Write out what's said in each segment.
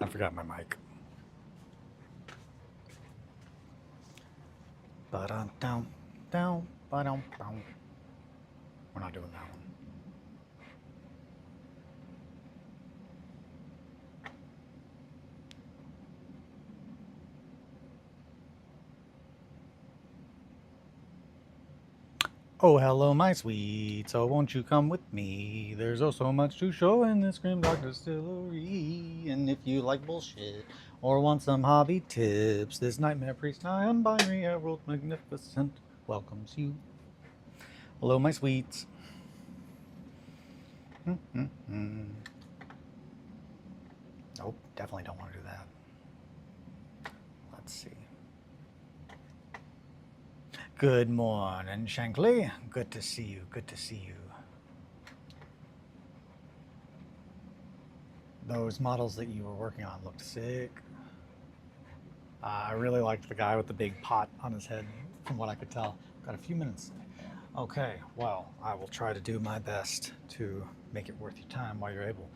I forgot my mic. Ba-dum, down, down, ba-dum, down. We're not doing that one. Oh, hello, my sweet. So won't you come with me? There's oh so much to show in this Grimdark Distillery. And if you like bullshit or want some hobby tips, this Nightmare Priest non-binary Herald Magnificent welcomes you. Hello, my sweets. Nope, definitely don't want to do that. Let's see. Good morning, Shankly. Good to see you. Good to see you. Those models that you were working on looked sick. I really liked the guy with the big pot on his head, from what I could tell. Got a few minutes. Okay, well, I will try to do my best to make it worth your time while you're able.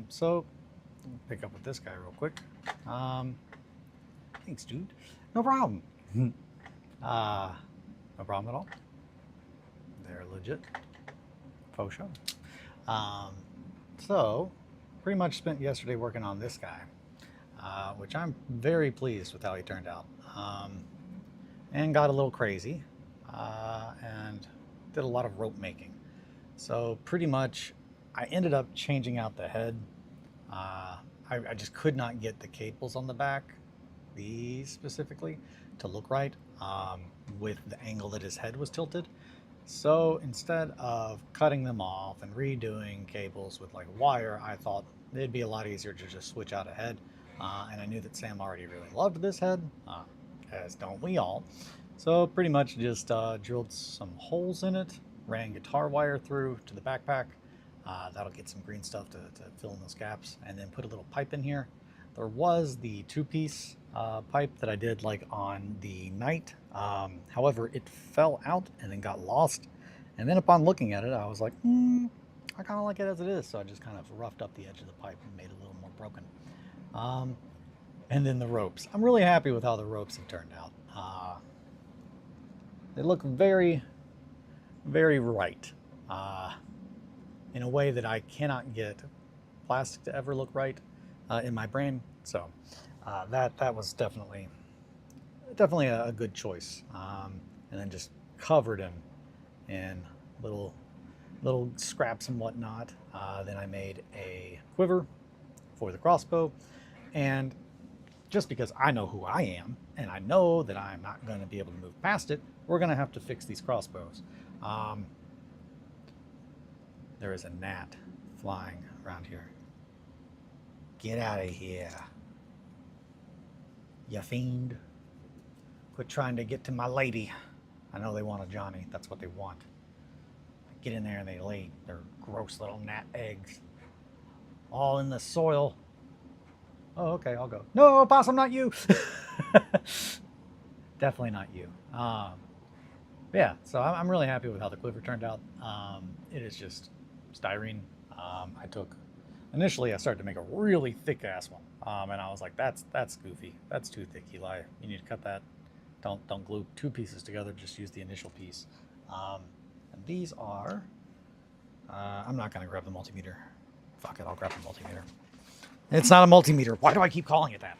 So, pick up with this guy real quick. Thanks, dude. No problem. No problem at all. They're legit. Faux show. So, pretty much spent yesterday working on this guy, which I'm very pleased with how he turned out. And got a little crazy and did a lot of rope making. So pretty much I ended up changing out the head. I just could not get the cables on the back, these specifically, to look right with the angle that his head was tilted. So instead of cutting them off and redoing cables with like a wire, I thought it'd be a lot easier to just switch out a head. And I knew that Sam already really loved this head, as don't we all. So pretty much just drilled some holes in it, ran guitar wire through to the backpack. That'll get some green stuff to fill in those gaps, and then put a little pipe in here. There was the two-piece pipe that I did like on the night. However, it fell out and then got lost. And then upon looking at it, I was like, I kind of like it as it is. So I just kind of roughed up the edge of the pipe and made it a little more broken. And then the ropes. I'm really happy with how the ropes have turned out. They look very, very right. In a way that I cannot get plastic to ever look right in my brain. So that was definitely a good choice. And then just covered him in little scraps and whatnot. Then I made a quiver for the crossbow, and just because I know who I am and I know that I'm not going to be able to move past it, we're going to have to fix these crossbows. There is a gnat flying around here. Get out of here, you fiend. Quit trying to get to my lady. I know they want a Johnny. That's what they want. Get in there and they lay their gross little gnat eggs all in the soil. Oh, okay, I'll go. No, possum, not you. Definitely not you. Yeah, so I'm really happy with how the quiver turned out. It is just styrene. Initially I started to make a really thick ass one, and I was like, that's goofy. That's too thick, Eli. You need to cut that. Don't glue two pieces together. Just use the initial piece. And these are. I'm not gonna grab the multimeter. Fuck it, I'll grab the multimeter. It's not a multimeter. Why do I keep calling it that?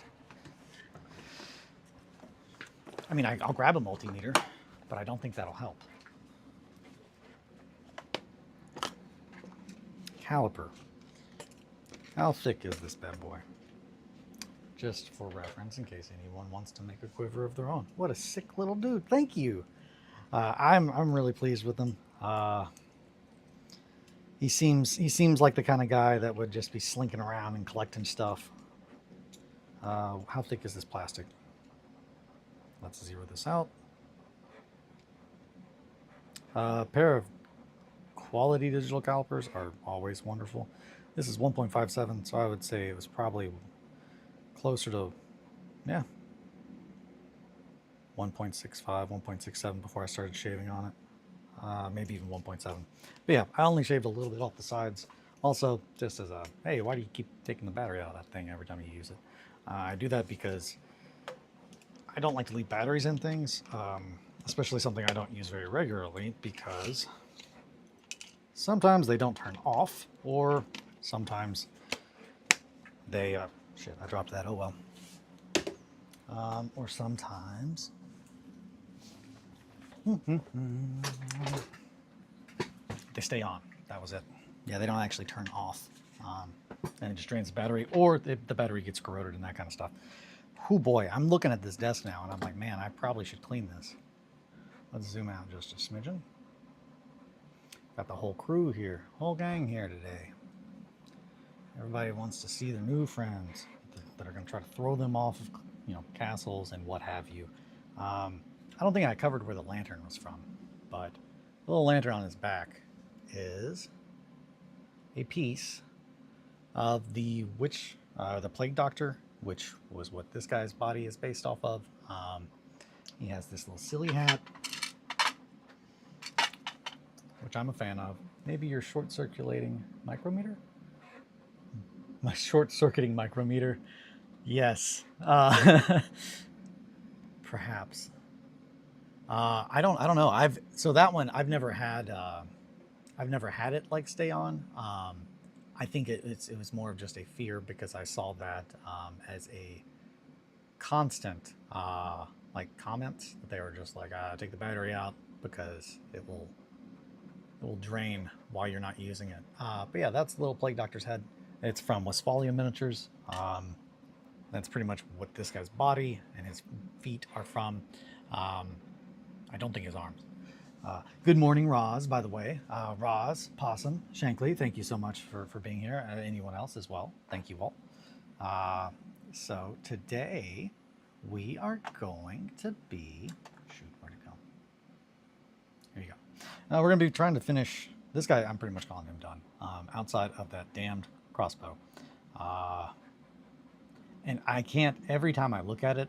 I mean, I'll grab a multimeter, but I don't think that'll help. Caliper. How thick is this bad boy? Just for reference, in case anyone wants to make a quiver of their own. What a sick little dude. Thank you. I'm really pleased with him. He seems like the kind of guy that would just be slinking around and collecting stuff. How thick is this plastic? Let's zero this out. A pair of quality digital calipers are always wonderful. This is 1.57, so I would say it was probably closer to, yeah, 1.65, 1.67 before I started shaving on it. Maybe even 1.7. But yeah, I only shaved a little bit off the sides Also, just as a, hey, why do you keep taking the battery out of that thing every time you use it? I do that because I don't like to leave batteries in things, especially something I don't use very regularly, because sometimes they don't turn off, or sometimes they, shit, I dropped that, oh well. Or sometimes, they stay on, that was it. Yeah, they don't actually turn off, and it just drains the battery, or the battery gets corroded and that kind of stuff. Oh boy, I'm looking at this desk now, and I'm like, man, I probably should clean this. Let's zoom out just a smidgen. Got the whole crew here, whole gang here today. Everybody wants to see their new friends that are going to try to throw them off of, castles and what have you. I don't think I covered where the lantern was from, but the little lantern on his back is a piece of the witch, the plague doctor, which was what this guy's body is based off of. He has this little silly hat, which I'm a fan of. Maybe your short circulating micrometer? My short circuiting micrometer. Yes. Perhaps. I don't know. That one I've never had it like stay on. I think it was more of just a fear, because I saw that as a constant like comments that they were just like, take the battery out because it will drain while you're not using it. But yeah, that's the little plague doctor's head. It's from Westphalia Miniatures. That's pretty much what this guy's body and his feet are from. I don't think his arms. Good morning, Roz, by the way. Roz, Possum, Shankly, thank you so much for being here. Anyone else as well, thank you all. So today we are going to be, shoot, where'd it go? Here you go. We're going to be trying to finish this guy. I'm pretty much calling him done, outside of that damned crossbow. And I can't, every time I look at it,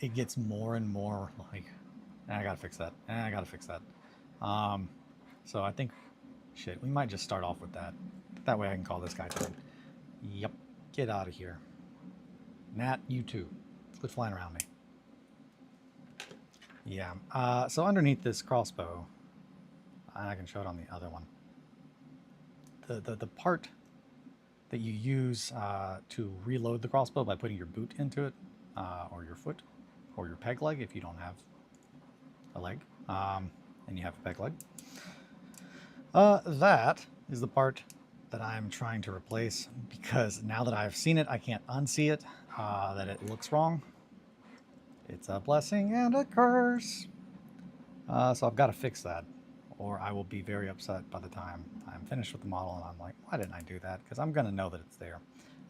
it gets more and more like, I gotta fix that. I gotta fix that. So I think, shit, we might just start off with that. That way I can call this guy done. Yep, get out of here. Nat, you too. Quit flying around me. Yeah, so underneath this crossbow, I can show it on the other one. The part that you use to reload the crossbow by putting your boot into it, or your foot, or your peg leg if you don't have a leg, and you have a peg leg. That is the part that I'm trying to replace, because now that I've seen it, I can't unsee it, that it looks wrong. It's a blessing and a curse. So I've got to fix that, or I will be very upset by the time I'm finished with the model and I'm like, why didn't I do that? Because I'm going to know that it's there.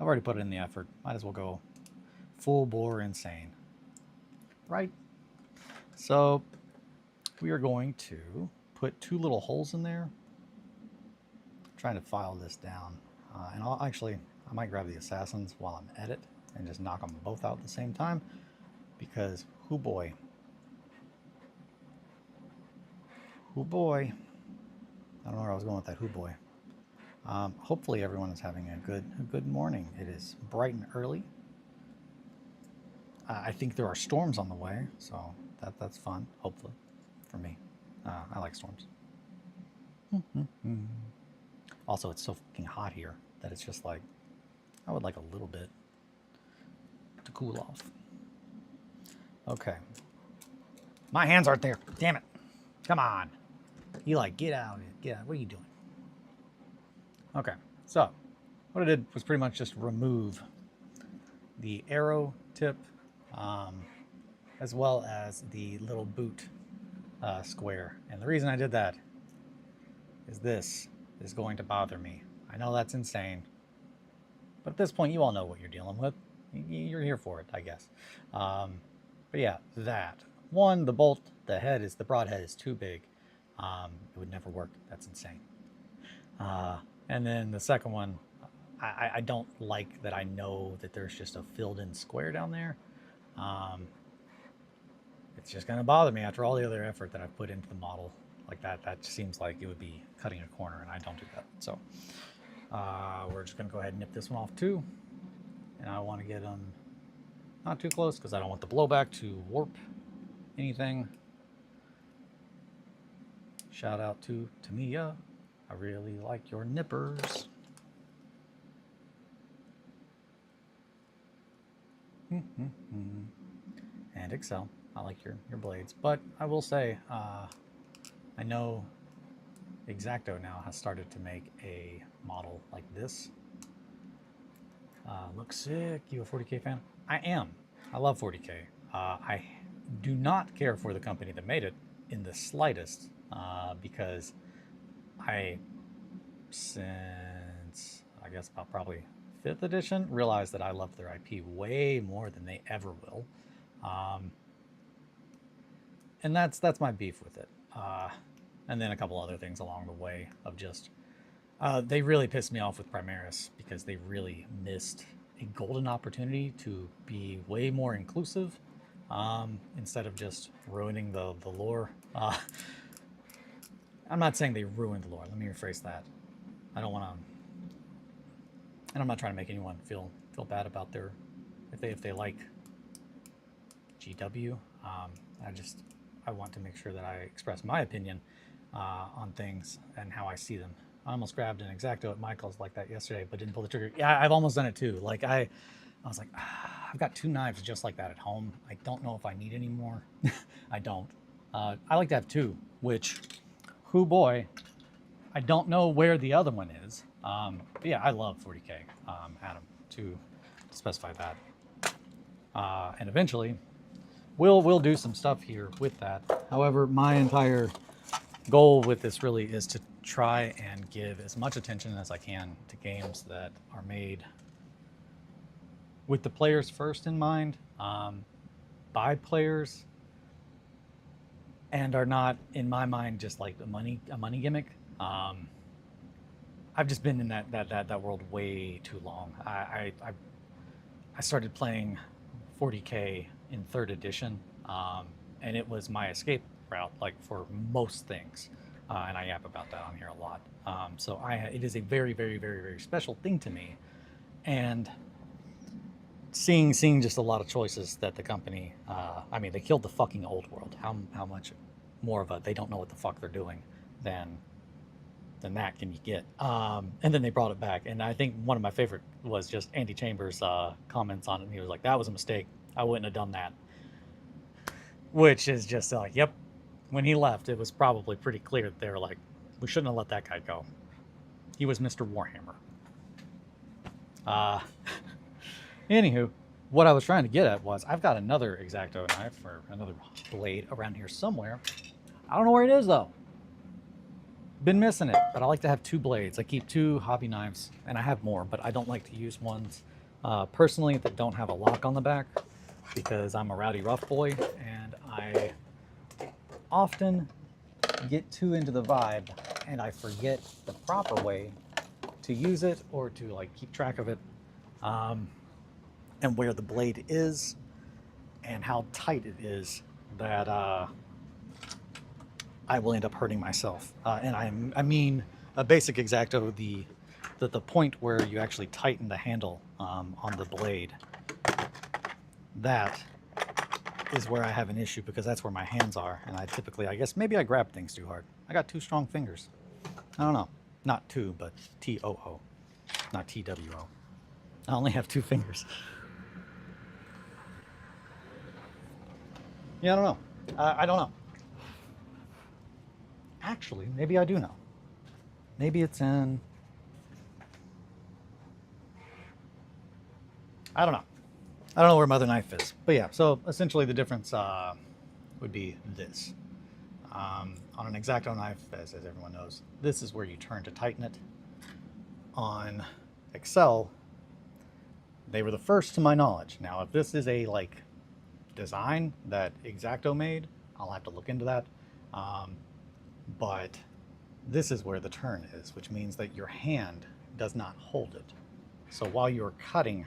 I've already put in the effort. Might as well go full bore insane. Right? So we are going to put 2 little holes in there. I'm trying to file this down. And I might grab the assassins while I'm at it and just knock them both out at the same time. Because, hoo boy. Hoo boy. I don't know where I was going with that hoo boy. Hopefully everyone is having a good morning. It is bright and early. I think there are storms on the way, so that's fun, hopefully, for me. I like storms. Also, it's so fucking hot here that it's just like, I would like a little bit to cool off. Okay. My hands aren't there. Damn it. Come on. Eli, get out. Get out. What are you doing? Okay. So, what I did was pretty much just remove the arrow tip, as well as the little boot square. And the reason I did that is this is going to bother me. I know that's insane, but at this point, you all know what you're dealing with. You're here for it, I guess. But yeah, that. One, the bolt, the broad head is too big. It would never work. That's insane. And then the second one, I don't like that I know that there's just a filled-in square down there. It's just going to bother me after all the other effort that I've put into the model like that. That seems like it would be cutting a corner, and I don't do that. So We're just going to go ahead and nip this one off too. And I want to get them not too close because I don't want the blowback to warp anything. Shout out to Tamiya. I really like your nippers. And Excel. I like your blades. But I will say, I know X-Acto now has started to make a model like this. Looks sick. You a 40K fan? I am. I love 40K. I do not care for the company that made it in the slightest, because since I guess about probably 5th edition, realized that I love their IP way more than they ever will. And that's my beef with it. And then a couple other things along the way of just, they really pissed me off with Primaris because they really missed a golden opportunity to be way more inclusive, instead of just ruining the lore. I'm not saying they ruined the lore. Let me rephrase that. I don't want to, and I'm not trying to make anyone feel bad about their, if they like GW. I want to make sure that I express my opinion on things and how I see them. I almost grabbed an X-Acto at Michael's like that yesterday, but didn't pull the trigger. Yeah, I've almost done it too. Like I was like, I've got 2 knives just like that at home. I don't know if I need any more. I don't. I like to have 2, which, hoo boy, I don't know where the other one is. But yeah, I love 40K, Adam, to specify that. And eventually, we'll do some stuff here with that. However, my entire goal with this really is to try and give as much attention as I can to games that are made with the players first in mind, by players, and are not, in my mind, just like a money gimmick. I've just been in that world way too long. I started playing 40K in 3rd edition, and it was my escape route, like for most things, and I yap about that on here a lot. So it is a very, very, very, very special thing to me, and seeing just a lot of choices that the company, I mean, they killed the fucking old world. How much more of a they don't know what the fuck they're doing than that can you get? And then they brought it back, and I think one of my favorite was just Andy Chambers' comments on it. And he was like, "That was a mistake. I wouldn't have done that." Which is just like, yep. When he left, it was probably pretty clear that they were like, we shouldn't have let that guy go. He was Mr. Warhammer. Anywho, what I was trying to get at was, I've got another X-Acto knife or another blade around here somewhere. I don't know where it is though. Been missing it, but I like to have 2 blades. I keep 2 hobby knives, and I have more, but I don't like to use ones personally that don't have a lock on the back, because I'm a rowdy rough boy, and I often get too into the vibe and I forget the proper way to use it or to like keep track of it, and where the blade is and how tight it is, that I will end up hurting myself. And I mean a basic X-Acto, the point where you actually tighten the handle on the blade. That is where I have an issue, because that's where my hands are, and I typically, I guess maybe I grab things too hard. I got 2 strong fingers. I don't know. Not 2, but T-O-O, not T-W-O. I only have 2 fingers. Yeah, I don't know. I don't know. Actually, maybe I do know. Maybe it's in... I don't know. I don't know where Mother Knife is. But yeah, so essentially the difference would be this. On an X-Acto knife, as everyone knows, this is where you turn to tighten it. On Excel, they were the first to my knowledge. Now, if this is a like design that X-Acto made, I'll have to look into that. But this is where the turn is, which means that your hand does not hold it. So while you're cutting,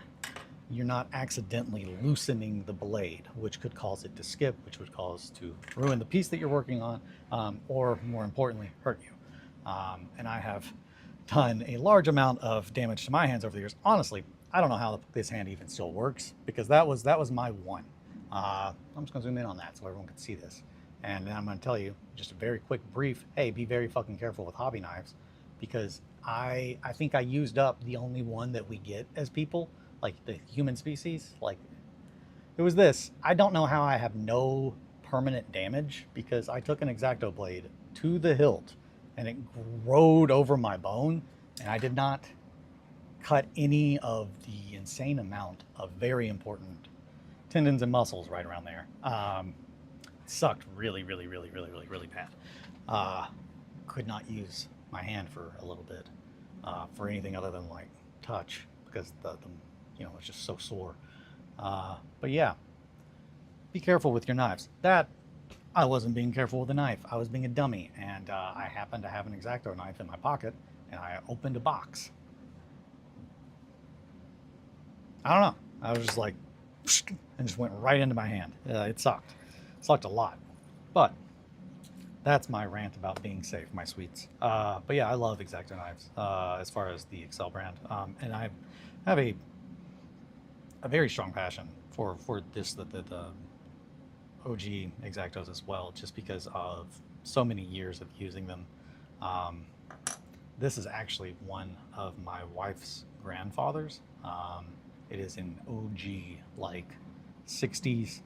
you're not accidentally loosening the blade, which could cause it to skip, which would cause to ruin the piece that you're working on, or more importantly, hurt you. And I have done a large amount of damage to my hands over the years. Honestly, I don't know how this hand even still works, because that was my one. I'm just gonna zoom in on that so everyone can see this. And then I'm gonna tell you just a very quick brief, hey, be very fucking careful with hobby knives, because I think I used up the only one that we get as people, like the human species. Like, it was this. I don't know how I have no permanent damage, because I took an X-Acto blade to the hilt and it growed over my bone, and I did not cut any of the insane amount of very important tendons and muscles right around there. It sucked really, really, really, really, really, really bad. Could not use my hand for a little bit for anything other than like touch, because the it's just so sore. But yeah, be careful with your knives. That I wasn't being careful with the knife. I was being a dummy, and I happened to have an X-Acto knife in my pocket, and I opened a box. I don't know. I was just like, and just went right into my hand. It sucked. It sucked a lot. But that's my rant about being safe, my sweets. But yeah, I love X-Acto knives as far as the Excel brand, and I have a very strong passion for this the OG X-Actos as well, just because of so many years of using them. This is actually one of my wife's grandfathers. It is an OG, like 60s.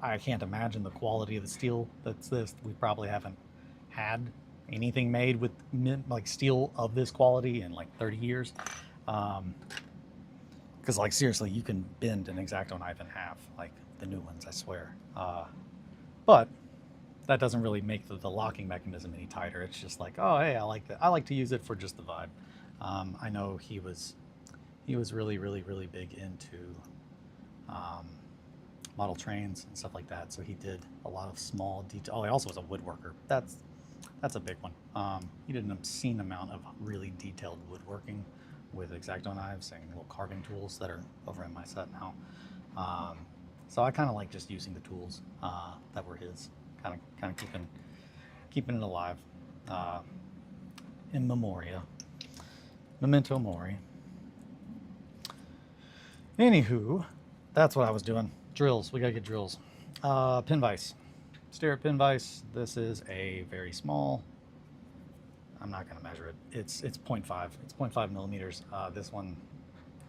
I can't imagine the quality of the steel that's this. We probably haven't had anything made with like steel of this quality in like 30 years. Because like seriously, you can bend an X-Acto knife in half, like the new ones, I swear. But that doesn't really make the locking mechanism any tighter. It's just like, oh hey, I like that. I like to use it for just the vibe. I know he was really, really, really big into model trains and stuff like that. So he did a lot of small detail. Oh, he also was a woodworker. That's a big one. He did an obscene amount of really detailed woodworking with X-Acto knives and little carving tools that are over in my set now. So I kind of like just using the tools that were his, kind of keeping it alive, in memento mori. Anywho, that's what I was doing. Drills. We gotta get drills. Pin vise. Starrett pin vise. This is a very small. I'm not gonna measure it. It's 0.5. It's 0.5 millimeters. This one,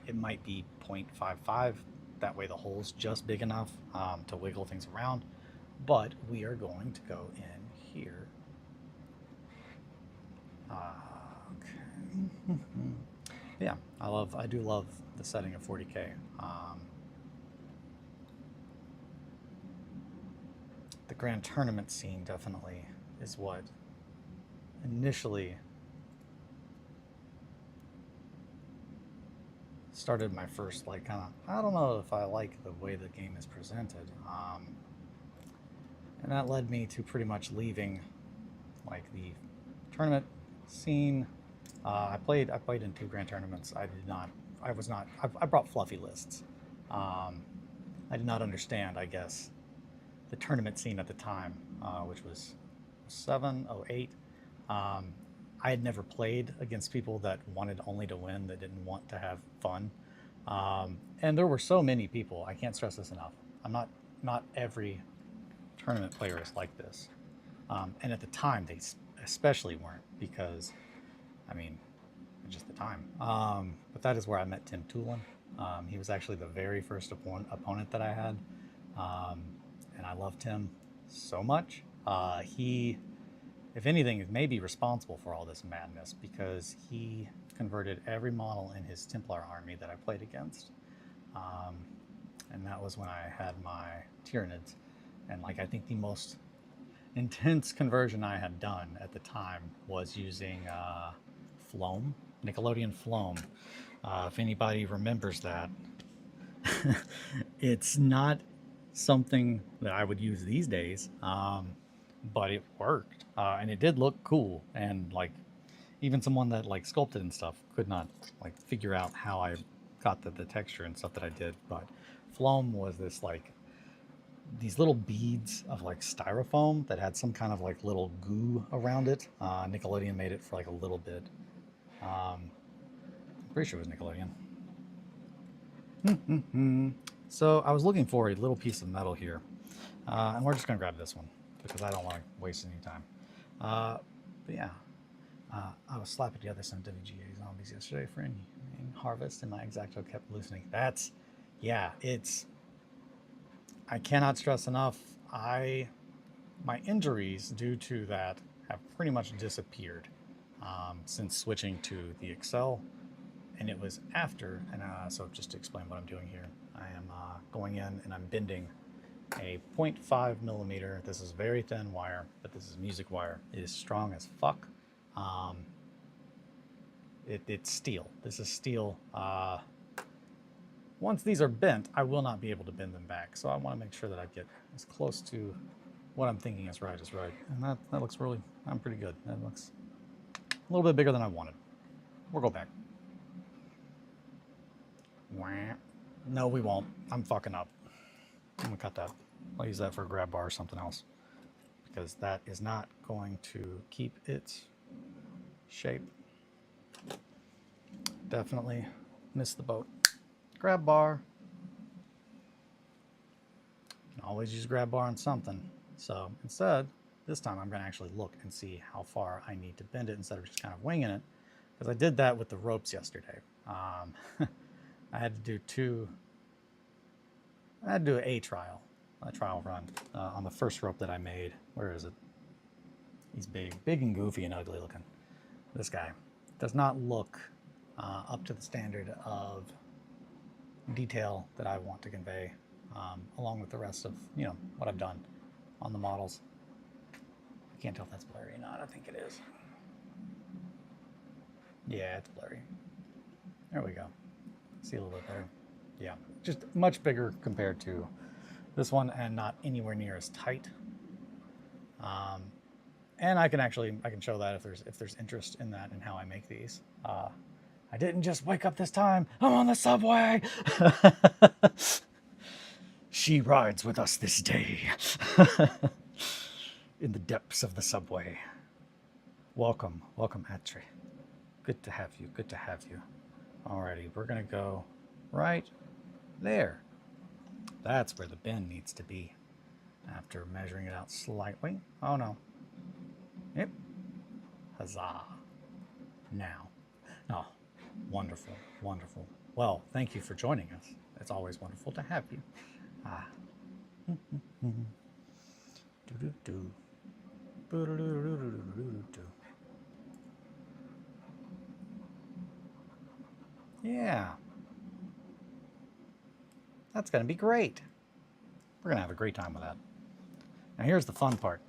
it might be 0.55. That way the hole's just big enough to wiggle things around. But we are going to go in here. Okay. Yeah, I do love the setting of 40K. The grand tournament scene definitely is what initially started my first, like, kind of, I don't know if I like the way the game is presented. And that led me to pretty much leaving like the tournament scene. I played in 2 grand tournaments. I brought fluffy lists. I did not understand, I guess, the tournament scene at the time, which was 7, 08. I had never played against people that wanted only to win, that didn't want to have fun. And there were so many people, I can't stress this enough. Not every tournament player is like this. And at the time, they especially weren't, because, I mean, just the time. But that is where I met Tim Toolin. He was actually the very first opponent that I had. And I loved him so much. He, if anything, may be responsible for all this madness, because he converted every model in his Templar army that I played against. And that was when I had my Tyranids. And like, I think the most intense conversion I had done at the time was using Floam, Nickelodeon Floam. If anybody remembers that, it's not something that I would use these days, but it worked, and it did look cool. And like, even someone that like sculpted and stuff could not like figure out how I got the texture and stuff that I did. But Floam was this like these little beads of like styrofoam that had some kind of like little goo around it. Nickelodeon made it for like a little bit. I'm pretty sure it was Nickelodeon. So I was looking for a little piece of metal here, and we're just gonna grab this one because I don't want to waste any time. But yeah, I was slapping together some WGA zombies yesterday for in Harvest, and my X-Acto kept loosening. I cannot stress enough. My injuries due to that have pretty much disappeared since switching to the Excel, and it was after. And so just to explain what I'm doing here, I am going in and I'm bending a 0.5 millimeter. This is very thin wire, but this is music wire. It is strong as fuck. It's steel. This is steel. Once these are bent, I will not be able to bend them back. So I want to make sure that I get as close to what I'm thinking is right. And that looks really, I'm pretty good. That looks a little bit bigger than I wanted. We'll go back. No, we won't. I'm fucking up. I'm gonna cut that. I'll use that for a grab bar or something else, because that is not going to keep its shape. Definitely missed the boat. Grab bar. Always use grab bar on something. So instead, this time I'm going to actually look and see how far I need to bend it instead of just kind of winging it, because I did that with the ropes yesterday. I had to do a trial run on the first rope that I made. Where is it? He's big and goofy and ugly looking. This guy does not look up to the standard of detail that I want to convey, along with the rest of what I've done on the models. I can't tell if that's blurry or not. I think it is. Yeah, it's blurry. There we go. See a little bit better. Yeah, just much bigger compared to this one, and not anywhere near as tight. And I can show that if there's interest in that and how I make these. I didn't just wake up this time. I'm on the subway. She rides with us this day. In the depths of the subway. Welcome, Atri. Good to have you. Alrighty, we're gonna go right there. That's where the bend needs to be. After measuring it out slightly. Oh no. Yep. Huzzah. Now. Oh, wonderful. Well, thank you for joining us. It's always wonderful to have you. Yeah. That's going to be great. We're going to have a great time with that. Now here's the fun part.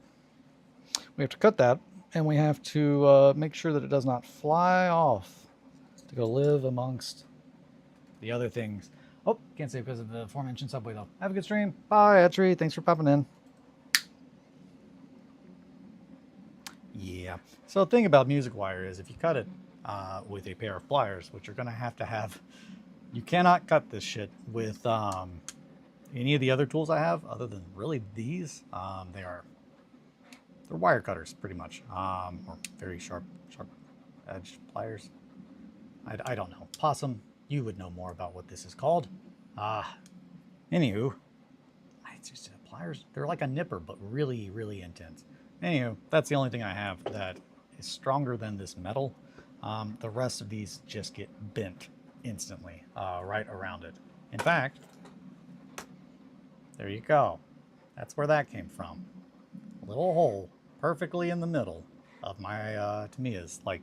We have to cut that, and we have to make sure that it does not fly off to go live amongst the other things. Oh, can't say because of the aforementioned subway though. Have a good stream. Bye, Etri. Thanks for popping in. Yeah. So the thing about music wire is if you cut it with a pair of pliers, which you're going to have, you cannot cut this shit with any of the other tools I have, other than really these. They're wire cutters, pretty much, or very sharp edge pliers. I don't know. Possum, you would know more about what this is called. Anywho, it's just pliers. They're like a nipper, but really, really intense. Anywho, that's the only thing I have that is stronger than this metal. The rest of these just get bent instantly, right around it. In fact, there you go. That's where that came from. A little hole perfectly in the middle of my Tamiya's, like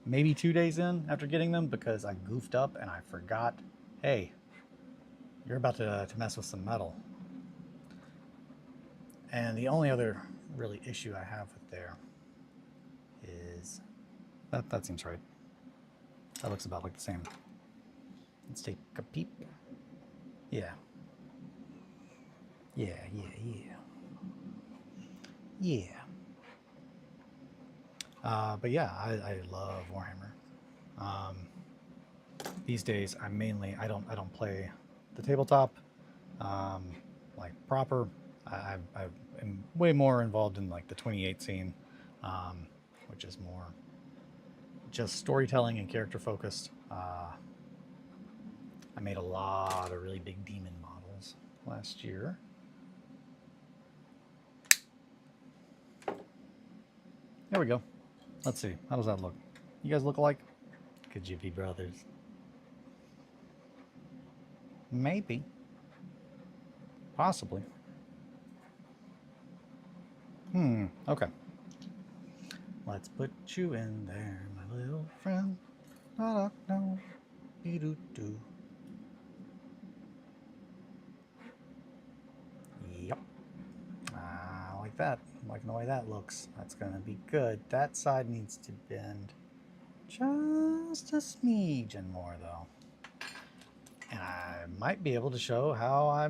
maybe 2 days in after getting them, because I goofed up and I forgot, hey, you're about to mess with some metal. And the only other really issue I have with there is that seems right. That looks about like the same. Let's take a peep. Yeah. But yeah, I love Warhammer. These days, I don't play the tabletop like proper. I am way more involved in like the 28 scene, which is more just storytelling and character focused. I made a lot of really big demon models last year. There we go. Let's see. How does that look? You guys look alike? Could you be brothers? Maybe. Possibly. Okay. Let's put you in there, my little friend. No. Doo-doo-doo. Yep. I like that. I'm liking the way that looks. That's going to be good. That side needs to bend just a smidgen more, though. And I might be able to show how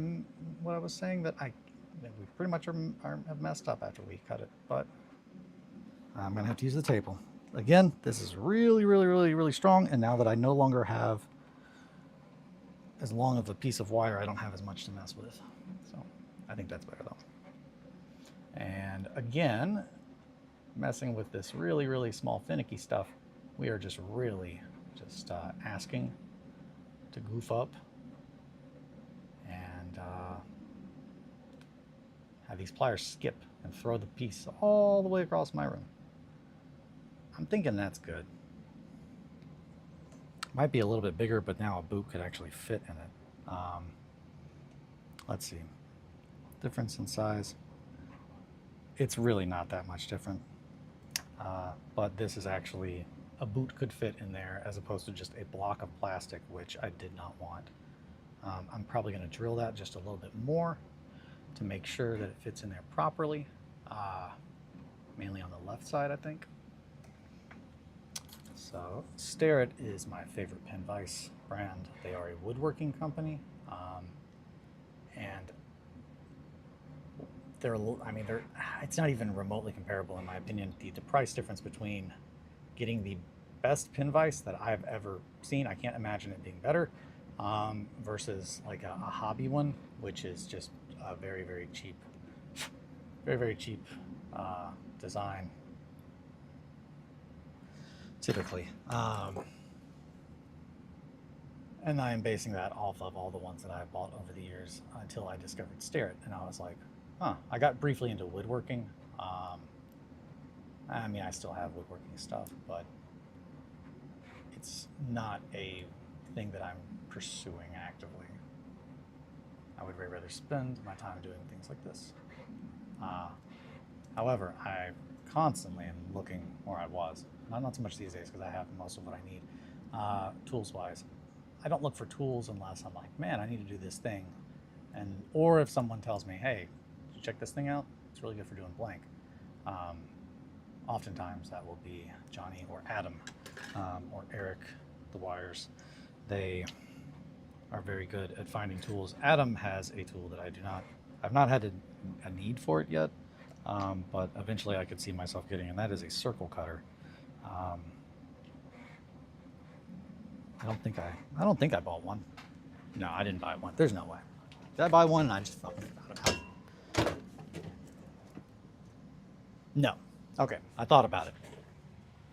what I was saying that we pretty much have messed up after we cut it. But I'm going to have to use the table. Again, this is really, really, really, really strong. And now that I no longer have as long of a piece of wire, I don't have as much to mess with. So I think that's better though. And again, messing with this really, really small finicky stuff, we are just really just asking to goof up and have these pliers skip and throw the piece all the way across my room. I'm thinking that's good. Might be a little bit bigger, but now a boot could actually fit in it. Let's see. Difference in size. It's really not that much different. But this is actually, a boot could fit in there as opposed to just a block of plastic, which I did not want. I'm probably going to drill that just a little bit more to make sure that it fits in there properly. Mainly on the left side, I think. So Starrett is my favorite pin vise brand. They are a woodworking company, and it's not even remotely comparable in my opinion. The price difference between getting the best pin vise that I've ever seen, I can't imagine it being better, versus like a hobby one, which is just a very, very cheap, very, very cheap design. Typically. And I am basing that off of all the ones that I've bought over the years until I discovered Starrett. And I was like, huh, I got briefly into woodworking. I mean, I still have woodworking stuff, but it's not a thing that I'm pursuing actively. I would very rather spend my time doing things like this. However, I constantly am looking, or I was, not so much these days because I have most of what I need, tools-wise. I don't look for tools unless I'm like, man, I need to do this thing. Or if someone tells me, hey, did you check this thing out? It's really good for doing blank. Oftentimes that will be Johnny or Adam or Eric, the wires. They are very good at finding tools. Adam has a tool that I've not had a need for it yet, but eventually I could see myself getting, and that is a circle cutter. I don't think I bought one. No, I didn't buy one. There's no way. Did I buy one and I just fucking forgot about it? No. Okay, I thought about it.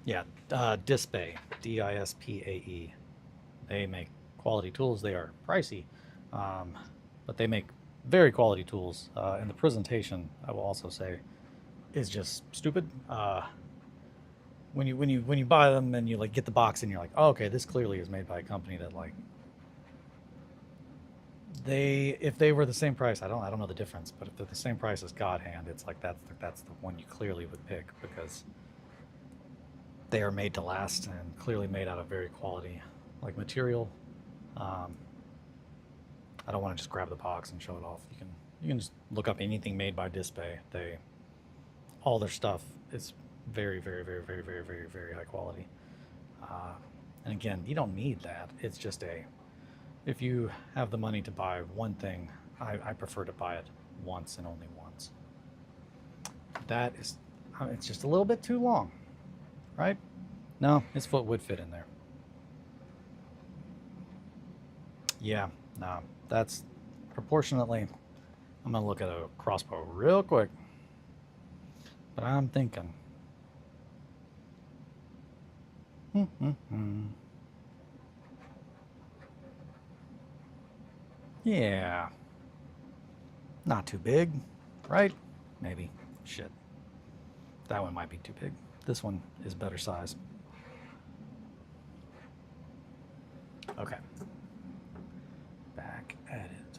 Yeah, Dispae, D-I-S-P-A-E. They make quality tools. They are pricey, but they make very quality tools. And the presentation, I will also say, is just stupid. When you buy them and you like get the box and you're like, oh, okay, this clearly is made by a company that like if they were the same price, I don't know the difference, but if they're the same price as God Hand, it's like that's the one you clearly would pick because they are made to last and clearly made out of very quality like material. I don't want to just grab the box and show it off. You can just look up anything made by Dispae. All their stuff is very, very, very, very, very, very, very high quality. And again, you don't need that. It's just if you have the money to buy one thing, I prefer to buy it once and only once. It's just a little bit too long, right? No, his foot would fit in there. Yeah, no, that's proportionately. I'm gonna look at a crossbow real quick, but I'm thinking Yeah. Not too big, right? Maybe. Shit. That one might be too big. This one is better size. Okay. Back at it.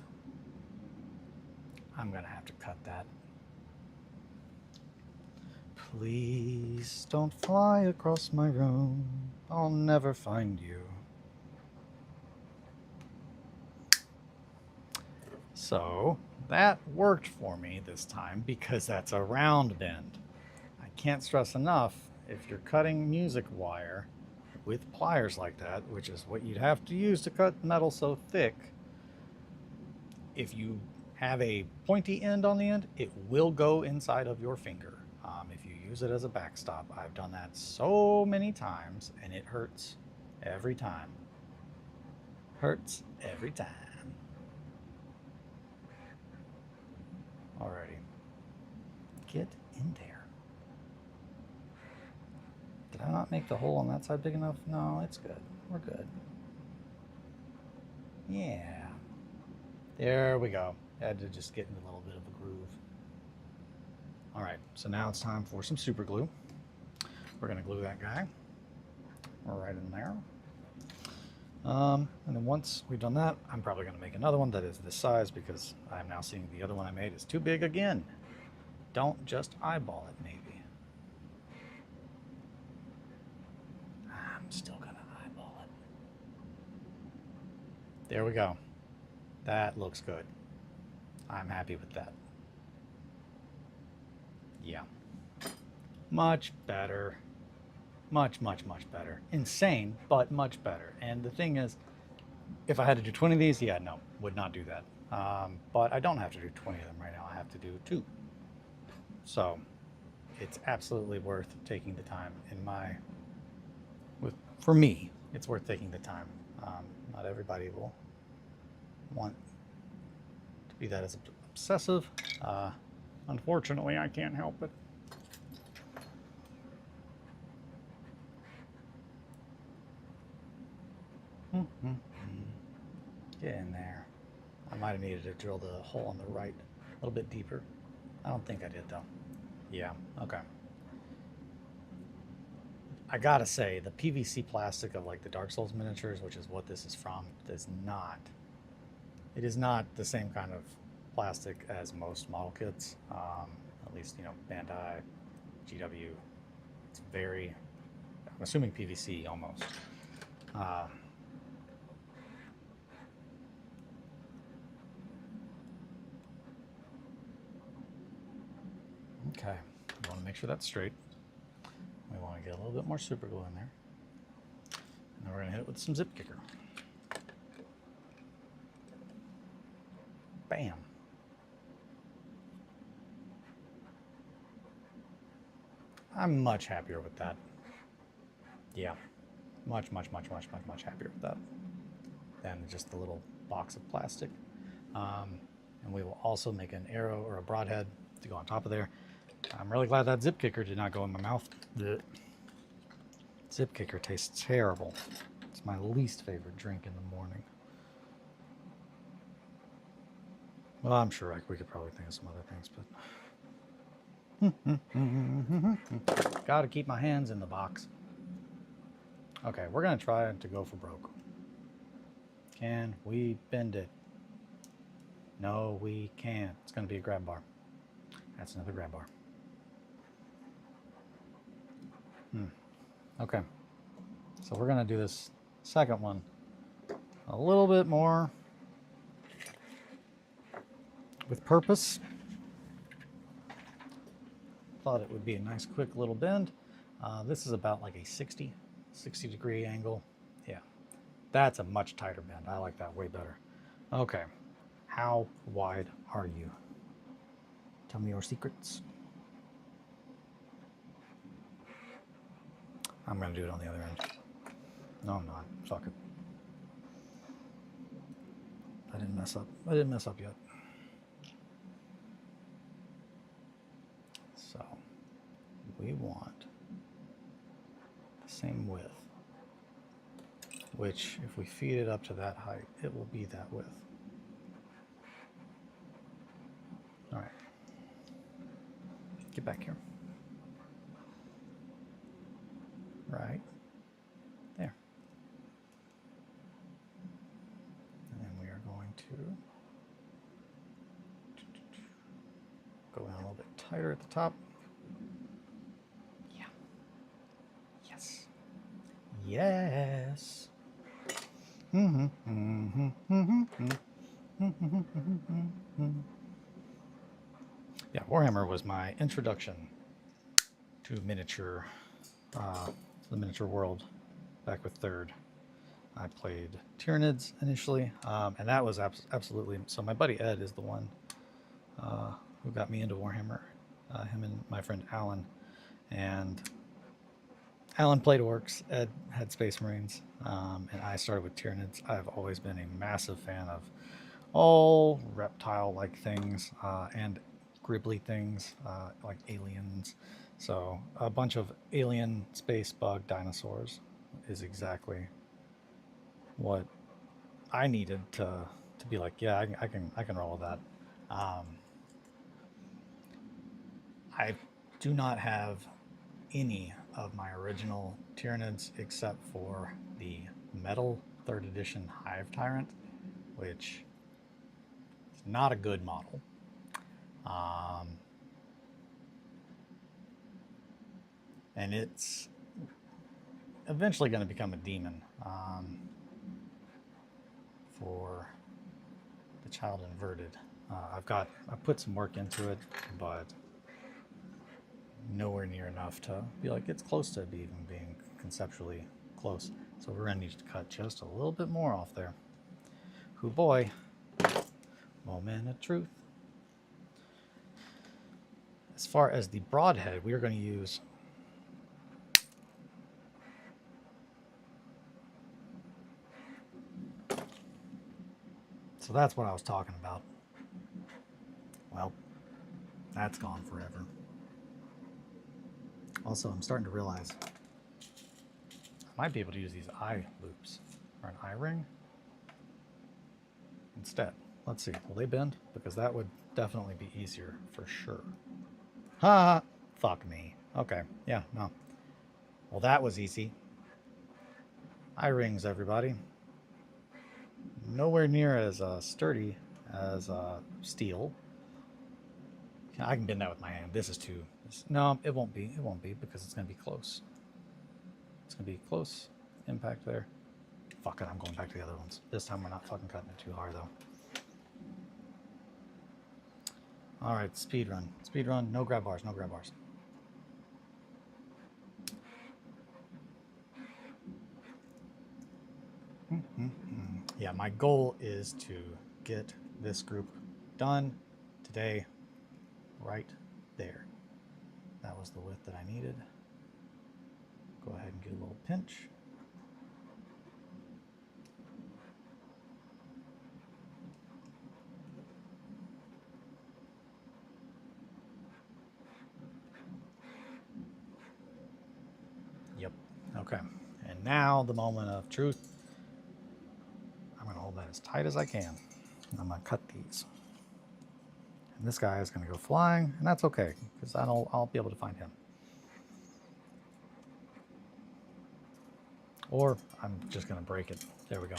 I'm gonna have to cut that. Please don't fly across my room. I'll never find you. So that worked for me this time because that's a round bend. I can't stress enough, if you're cutting music wire with pliers like that, which is what you'd have to use to cut metal so thick, if you have a pointy end on the end, it will go inside of your finger. If you use it as a backstop, I've done that so many times and it hurts every time. Hurts every time. Alrighty. Get in there. Did I not make the hole on that side big enough? No, it's good. We're good. Yeah. There we go. Had to just get in a little bit of a groove. Alright, so now it's time for some super glue. We're going to glue that guy right in there. And then once we've done that, I'm probably going to make another one that is this size because I'm now seeing the other one I made is too big again. Don't just eyeball it, maybe. I'm still going to eyeball it. There we go. That looks good. I'm happy with that. Yeah. Much better. Much, much, much better. Insane, but much better. And the thing is, if I had to do 20 of these, yeah, no, would not do that. But I don't have to do 20 of them right now. I have to do 2. So it's absolutely worth taking the time for me, it's worth taking the time. Not everybody will want to be that as obsessive. Unfortunately, I can't help it. Get in there. I might have needed to drill the hole on the right a little bit deeper. I don't think I did though. Yeah, okay. I gotta say, the PVC plastic of like the Dark Souls miniatures, which is what this is from, it is not the same kind of plastic as most model kits. At least, you know, Bandai, GW. It's very, I'm assuming PVC almost. Okay, we want to make sure that's straight. We want to get a little bit more super glue in there. And then we're going to hit it with some zip kicker. Bam. I'm much happier with that. Yeah, much, much, much, much, much, much happier with that than just the little box of plastic. And we will also make an arrow or a broadhead to go on top of there. I'm really glad that zip kicker did not go in my mouth. The zip kicker tastes terrible. It's my least favorite drink in the morning. Well, I'm sure we could probably think of some other things, but gotta keep my hands in the box. Okay, we're gonna try to go for broke. Can we bend it? No, we can't. It's gonna be a grab bar. That's another grab bar. Okay, so we're gonna do this second one a little bit more with purpose. Thought it would be a nice quick little bend. This is about like a 60 degree angle. Yeah, that's a much tighter bend. I like that way better. Okay, how wide are you? Tell me your secrets. I'm going to do it on the other end. No, I'm not. Fuck it. I didn't mess up. I didn't mess up yet. So, we want the same width which if we feed it up to that height, it will be that width. All right, get back here. Right there. And then we are going to go in a little bit tighter at the top. Yeah. Yes. Yes. Yeah, Warhammer was my introduction to miniature, the miniature world back with 3rd. I played Tyranids initially, and that was absolutely... So my buddy Ed is the one who got me into Warhammer. Him and my friend Alan. And Alan played Orcs, Ed had Space Marines, and I started with Tyranids. I've always been a massive fan of all reptile-like things, and gribbly things, like aliens. So a bunch of alien, space, bug, dinosaurs is exactly what I needed to be like, yeah, I can roll with that. I do not have any of my original Tyranids except for the metal 3rd edition Hive Tyrant, which is not a good model. And it's eventually going to become a demon for the Child Inverted. I've put some work into it, but nowhere near enough to be like it's close to even being conceptually close. So we're going to need to cut just a little bit more off there. Hoo boy. Moment of truth. As far as the broadhead, we are going to use so that's what I was talking about. Well, that's gone forever. Also, I'm starting to realize I might be able to use these eye loops or an eye ring instead. Let's see, will they bend? Because that would definitely be easier for sure. Ha! Fuck me. Okay, yeah, no. Well, that was easy. Eye rings, everybody. Nowhere near as sturdy as steel. I can bend that with my hand. This is too... No, it won't be. It won't be because it's going to be close. It's going to be close. Impact there. Fuck it, I'm going back to the other ones. This time we're not fucking cutting it too hard, though. Alright, speed run. Speed run. No grab bars. No grab bars. Yeah, my goal is to get this group done today, right there. That was the width that I needed. Go ahead and get a little pinch. Yep, okay. And now the moment of truth. I'm gonna hold that as tight as I can. And I'm gonna cut these. And this guy is gonna go flying, and that's okay, because I'll be able to find him. Or I'm just gonna break it. There we go.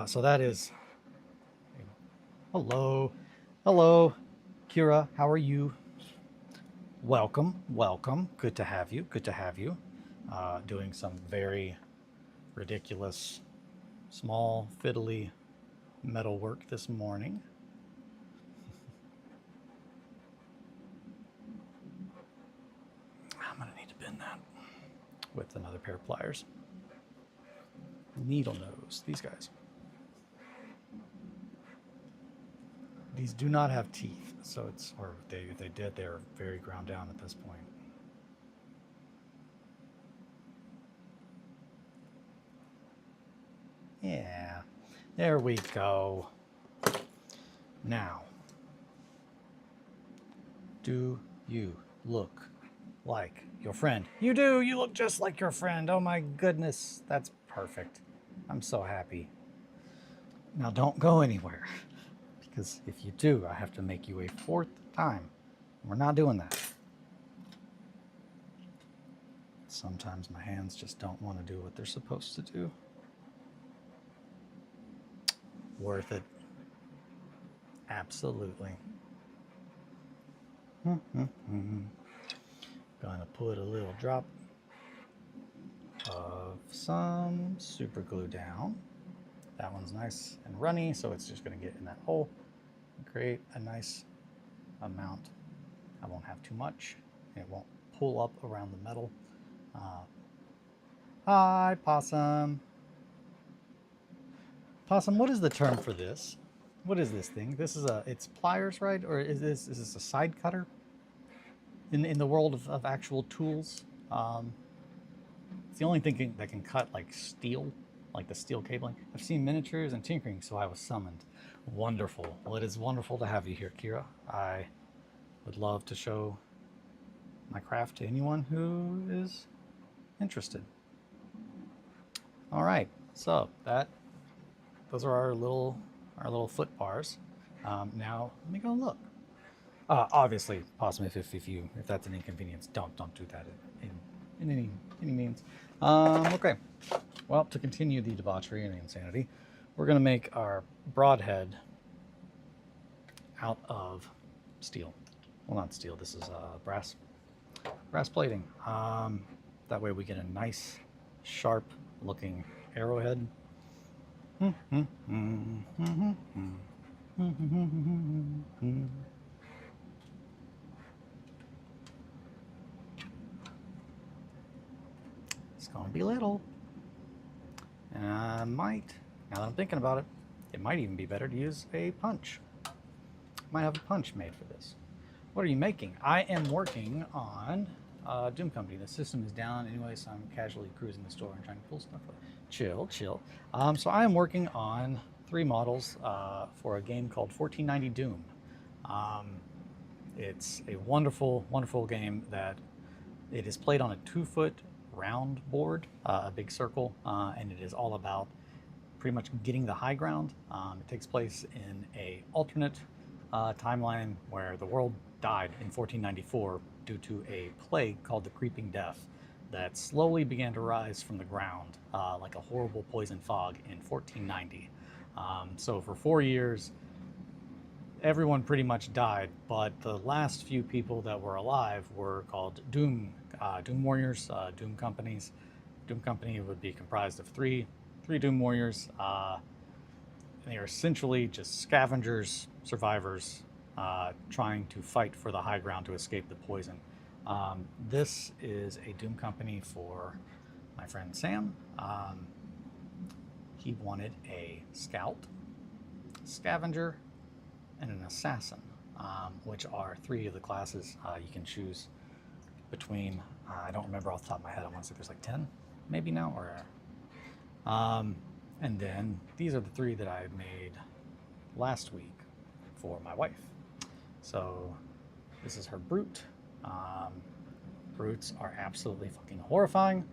So that is, hello, hello, Kira, how are you? Welcome, welcome, good to have you, good to have you. Doing some very ridiculous, small, fiddly metal work this morning. I'm gonna need to bend that with another pair of pliers. Needle nose, these guys. These do not have teeth, so it's, or if they did, they're very ground down at this point. Yeah, there we go. Now, do you look like your friend? You do, you look just like your friend. Oh my goodness, that's perfect. I'm so happy. Now don't go anywhere, because if you do, I have to make you a fourth time. We're not doing that. Sometimes my hands just don't want to do what they're supposed to do. Worth it. Absolutely. Gonna put a little drop of some super glue down. That one's nice and runny, so it's just gonna get in that hole and create a nice amount. I won't have too much. It won't pull up around the metal. Hi, Possum. Possum, what is the term for this? What is this thing? This is it's pliers, right? Or is this a side cutter? In the world of actual tools, it's the only thing that can cut like steel, like the steel cabling. I've seen miniatures and tinkering, so I was summoned. Wonderful. Well, it is wonderful to have you here, Kira. I would love to show my craft to anyone who is interested. All right, so those are our little foot bars. Now let me go look. Obviously, Possum, if that's an inconvenience, don't do that in any means. Okay. Well, to continue the debauchery and insanity, we're gonna make our broadhead out of steel. Well, not steel. This is brass plating. That way we get a nice, sharp-looking arrowhead. It's gonna be little. And I might, now that I'm thinking about it, it might even be better to use a punch. Might have a punch made for this. What are you making? I am working on Doom Company. The system is down anyway, so I'm casually cruising the store and trying to pull stuff up. Chill. So I am working on 3 models for a game called 1490 Doom. It's a wonderful game that it is played on a 2-foot round board, a big circle, and it is all about pretty much getting the high ground. It takes place in a alternate timeline where the world died in 1494 due to a plague called the Creeping Death that slowly began to rise from the ground like a horrible poison fog in 1490. So for 4 years, everyone pretty much died, but the last few people that were alive were called Doom Warriors, Doom Companies. Doom Company would be comprised of three Doom Warriors. They are essentially just scavengers, survivors, trying to fight for the high ground to escape the poison. This is a Doom Company for my friend Sam. He wanted a scout, scavenger, and an assassin, which are 3 of the classes you can choose between. I don't remember off the top of my head. I want to say there's like 10 maybe now, or and then these are the 3 that I made last week for my wife. So this is her brute. Brutes are absolutely fucking horrifying.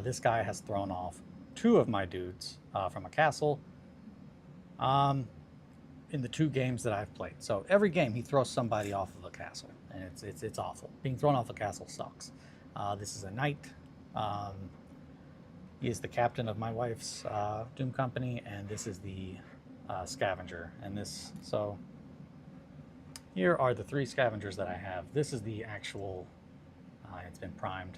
This guy has thrown off 2 of my dudes from a castle in the 2 games that I've played. So every game he throws somebody off of a castle, and it's awful. Being thrown off a castle sucks. This is a knight. He is the captain of my wife's Doom Company, and this is the scavenger. And so here are the 3 scavengers that I have. This is the actual, it's been primed.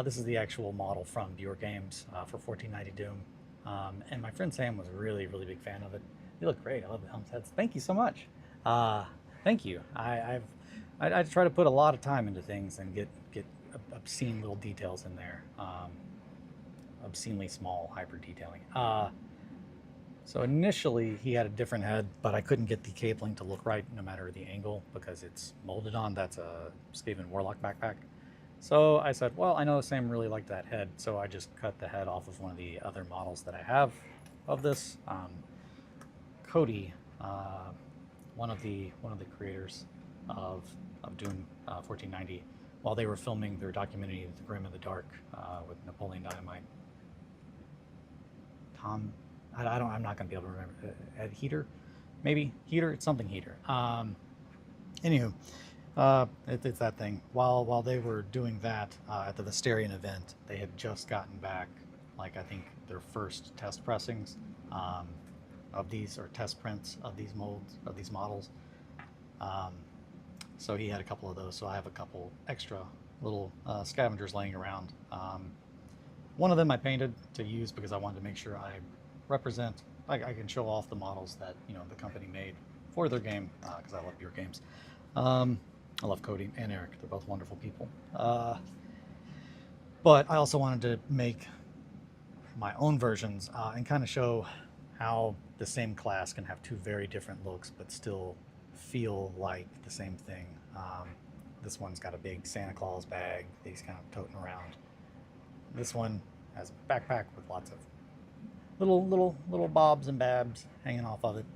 This is the actual model from Viewer Games for 1490 Doom. And my friend Sam was a really big fan of it. They look great. I love the helm's heads. Thank you so much. Thank you. I try to put a lot of time into things and get obscene little details in there. Obscenely small hyper detailing. So initially he had a different head, but I couldn't get the cabling to look right no matter the angle because it's molded on. That's a Skaven Warlock backpack. So I said, well, I know Sam really liked that head, so I just cut the head off of one of the other models that I have of this. Cody, one of the creators of Doom 1490, while they were filming their documentary The Grim of the Dark with Napoleon Dynamite, I'm not going to be able to remember. Heater, maybe heater. It's something heater. Anywho, it's that thing. While they were doing that at the Visterian event, they had just gotten back, like I think their first test pressings of these, or test prints of these molds, of these models. So he had a couple of those. So I have a couple extra little scavengers laying around. One of them I painted to use because I wanted to make sure I represent, I can show off the models that, you know, the company made for their game, because I love your games. I love Cody and Eric. They're both wonderful people. But I also wanted to make my own versions and kind of show how the same class can have two very different looks but still feel like the same thing. This one's got a big Santa Claus bag that he's kind of toting around. This one has a backpack with lots of little bobs and babs hanging off of it.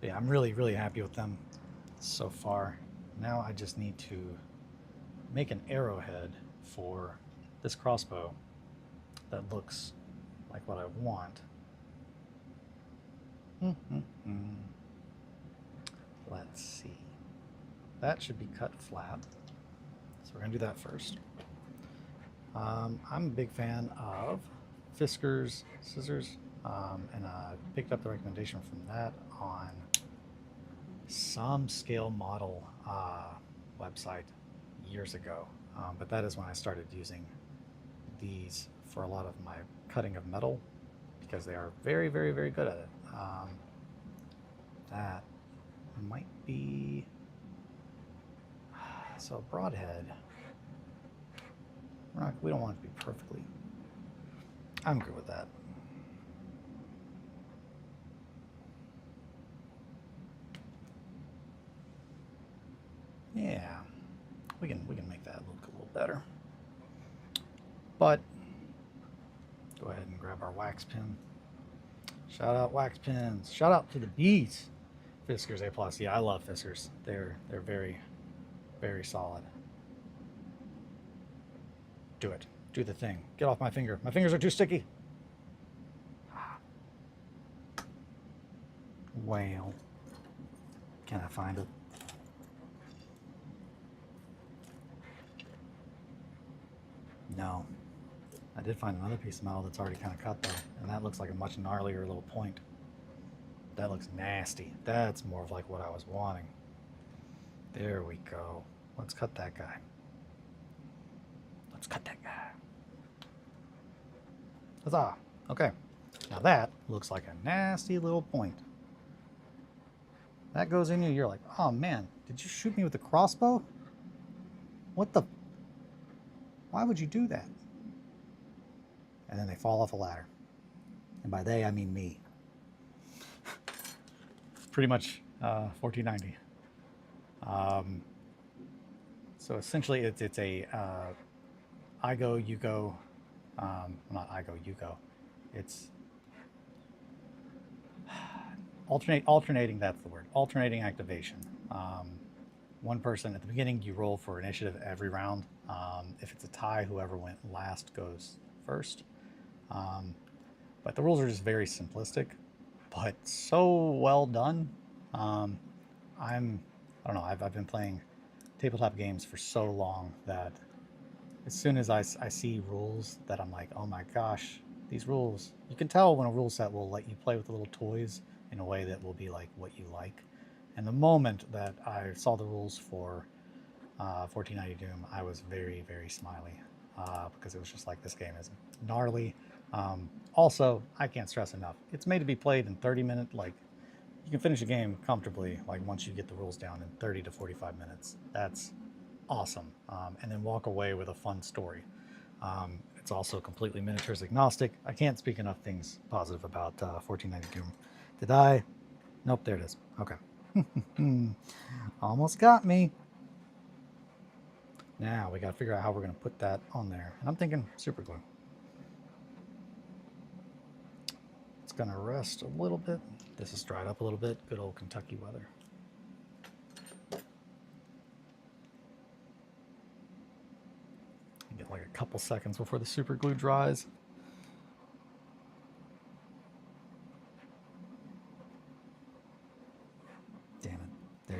Yeah, I'm really happy with them so far. Now I just need to make an arrowhead for this crossbow that looks like what I want. Let's see. That should be cut flat. So we're gonna do that first. I'm a big fan of Fisker's scissors, and I picked up the recommendation from that on some scale model website years ago. But that is when I started using these for a lot of my cutting of metal, because they are very good at it. That might be, so broadhead, we don't want it to be perfectly, I'm good with that. Yeah, we can make that look a little better. But go ahead and grab our wax pin. Shout out wax pins. Shout out to the bees. Fisker's A+. Yeah, I love Fiskers. They're very solid. Do it. Do the thing. Get off my finger. My fingers are too sticky. Well, can I find it? No. I did find another piece of metal that's already kind of cut though, and that looks like a much gnarlier little point. That looks nasty. That's more of like what I was wanting. There we go. Let's cut that guy. Let's cut that guy. Huzzah. Okay. Now that looks like a nasty little point. That goes in you, you're like, oh man, did you shoot me with a crossbow? What the? Why would you do that? And then they fall off a ladder. And by they, I mean me. Pretty much 1490. So essentially it's a I go, you go, not I go, you go. It's alternating, that's the word. Alternating activation. One person at the beginning, you roll for initiative every round. If it's a tie, whoever went last goes first. But the rules are just very simplistic, but so well done. I don't know, I've been playing tabletop games for so long that as soon as I see rules that I'm like, oh my gosh, these rules, you can tell when a rule set will let you play with the little toys in a way that will be like what you like. And the moment that I saw the rules for 1490 Doom, I was very smiley, because it was just like, this game is gnarly. Also, I can't stress enough, it's made to be played in 30-minute, like, you can finish a game comfortably, like once you get the rules down, in 30 to 45 minutes. That's awesome. And then walk away with a fun story. It's also completely miniatures agnostic. I can't speak enough things positive about 1490 Doom. Did I? Nope, there it is. Okay. Almost got me. Now we got to figure out how we're going to put that on there. And I'm thinking super glue. It's going to rest a little bit. This is dried up a little bit. Good old Kentucky weather. Get like a couple seconds before the super glue dries.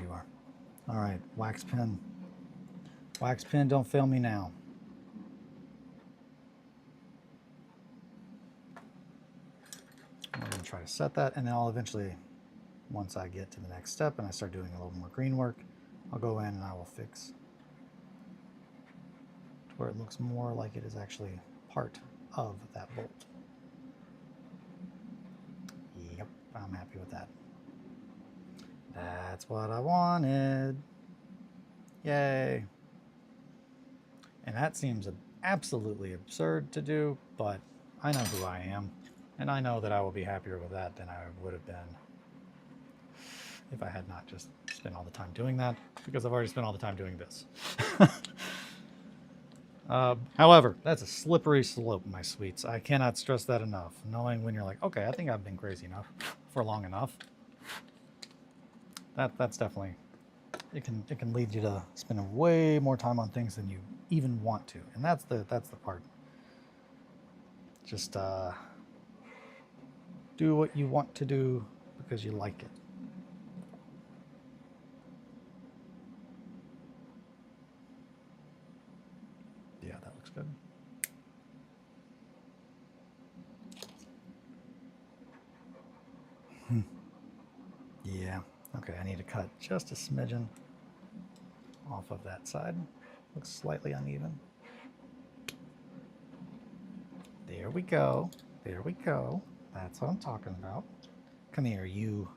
you are. All right, wax pen. Wax pen, don't fail me now. I'm going to try to set that, and then I'll eventually, once I get to the next step and I start doing a little more green work, I'll go in and I will fix to where it looks more like it is actually part of that bolt. Yep, I'm happy with that. That's what I wanted. Yay. And that seems absolutely absurd to do, but I know who I am, and I know that I will be happier with that than I would have been if I had not just spent all the time doing that, because I've already spent all the time doing this. However, that's a slippery slope, my sweets. I cannot stress that enough. Knowing when you're like, okay, I think I've been crazy enough for long enough. That's definitely, it can lead you to spending way more time on things than you even want to, and that's the part. Just do what you want to do because you like it. Yeah, that looks good. Yeah. Okay, I need to cut just a smidgen off of that side. Looks slightly uneven. There we go. There we go. That's what I'm talking about. Come here, you.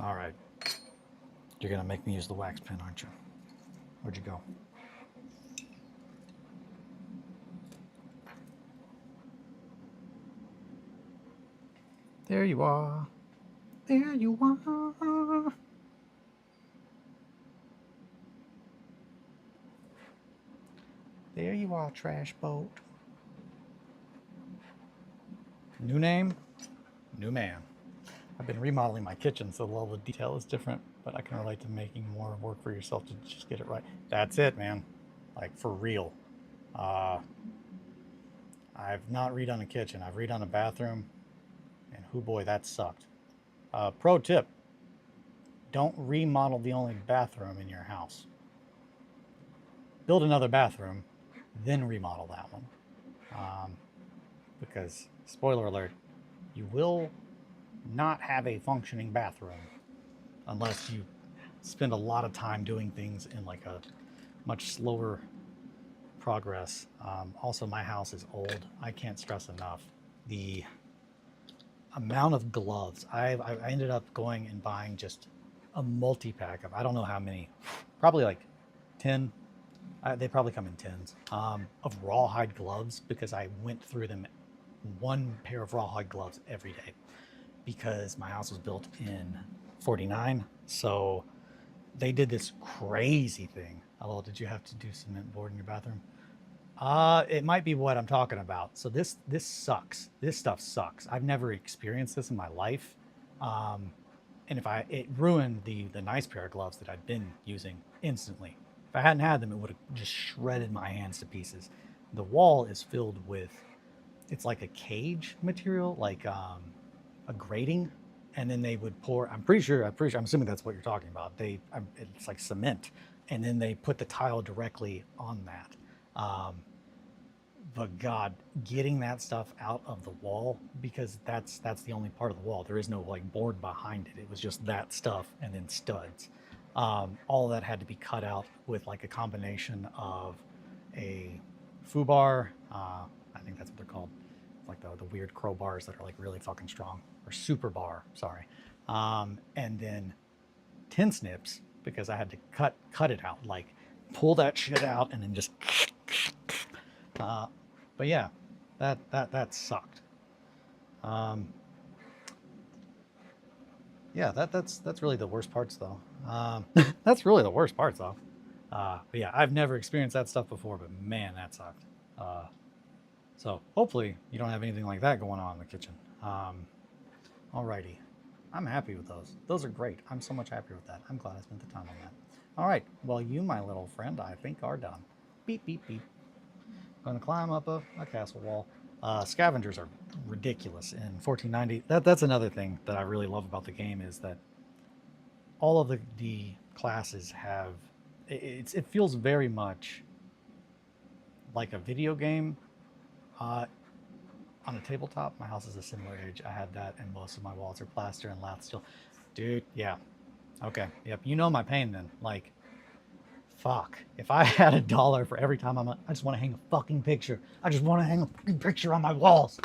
All right. You're going to make me use the wax pen, aren't you? Where'd you go? There you are. There you are. There you are, trash boat. New name? New man. I've been remodeling my kitchen, so the level of detail is different, but I can relate to making more work for yourself to just get it right. That's it, man. Like, for real. I've not redone a kitchen. I've redone a bathroom, and oh boy, that sucked. Pro tip, don't remodel the only bathroom in your house. Build another bathroom, then remodel that one. Because, spoiler alert, you will not have a functioning bathroom unless you spend a lot of time doing things in like a much slower progress. Also, my house is old. I can't stress enough the amount of gloves. I ended up going and buying just a multi-pack of, I don't know how many, probably like 10. They probably come in tins of rawhide gloves, because I went through them, one pair of rawhide gloves every day, because my house was built in 49. So they did this crazy thing. Hello, did you have to do cement board in your bathroom? It might be what I'm talking about. So this sucks. This stuff sucks. I've never experienced this in my life. And it ruined the nice pair of gloves that I'd been using instantly. If I hadn't had them, it would have just shredded my hands to pieces. The wall is filled with, it's like a cage material, like a grating, and then they would pour, I'm assuming that's what you're talking about. It's like cement, and then they put the tile directly on that. But God, getting that stuff out of the wall, because that's the only part of the wall. There is no like board behind it. It was just that stuff and then studs. All of that had to be cut out with like a combination of a foobar, I think that's what they're called, like the weird crowbars that are like really fucking strong, or super bar, sorry, and then tin snips, because I had to cut it out, like pull that shit out and then just but yeah, that sucked. Yeah, that's really the worst parts though. That's really the worst parts though. But yeah, I've never experienced that stuff before, but man, that sucked. So hopefully you don't have anything like that going on in the kitchen. Alrighty, I'm happy with those. Those are great. I'm so much happier with that. I'm glad I spent the time on that. All right, well, you, my little friend, I think are done. Beep, beep, beep. Going to climb up a castle wall. Scavengers are ridiculous in 1490. That's another thing that I really love about the game is that all of the classes have it feels very much like a video game on a tabletop. My house is a similar age. I had that, and most of my walls are plaster and lath steel. Dude, yeah, okay, yep. You know my pain then. Like, fuck. If I had $1 for every time I just want to hang a fucking picture. I just want to hang a fucking picture on my walls.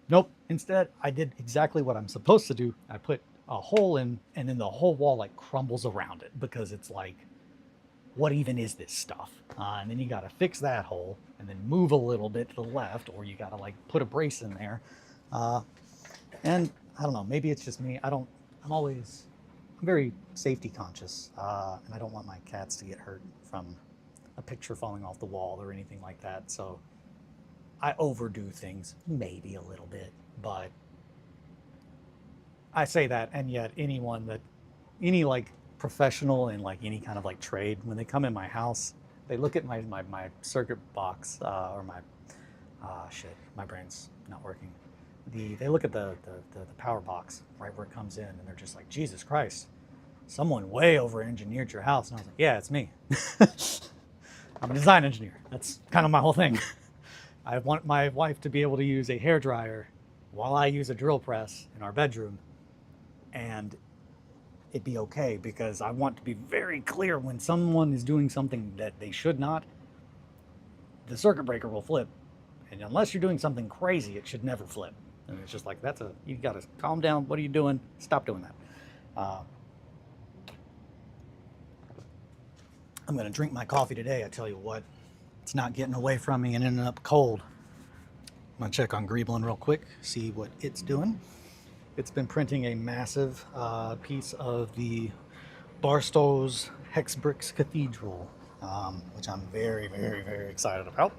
Nope. Instead, I did exactly what I'm supposed to do. I put a hole in, and then the whole wall like crumbles around it because it's like, what even is this stuff? And then you got to fix that hole and then move a little bit to the left, or you got to like put a brace in there. And I don't know, maybe it's just me. I'm very safety conscious, and I don't want my cats to get hurt from a picture falling off the wall or anything like that. So I overdo things maybe a little bit, but I say that, and yet any like professional in like any kind of like trade, when they come in my house, they look at my circuit box or my shit, my brain's not working. They look at the power box right where it comes in, and they're just like, Jesus Christ, someone way over engineered your house. And I was like, yeah, it's me. I'm a design engineer. That's kind of my whole thing. I want my wife to be able to use a hairdryer while I use a drill press in our bedroom, and it be okay, because I want to be very clear when someone is doing something that they should not, the circuit breaker will flip. And unless you're doing something crazy, it should never flip. And it's just like, you got to calm down. What are you doing? Stop doing that. I'm going to drink my coffee today. I tell you what, it's not getting away from me and ending up cold. I'm going to check on Greeblin real quick, see what it's doing. It's been printing a massive piece of the Barstow's Hexbricks Cathedral, which I'm very, very, very excited about.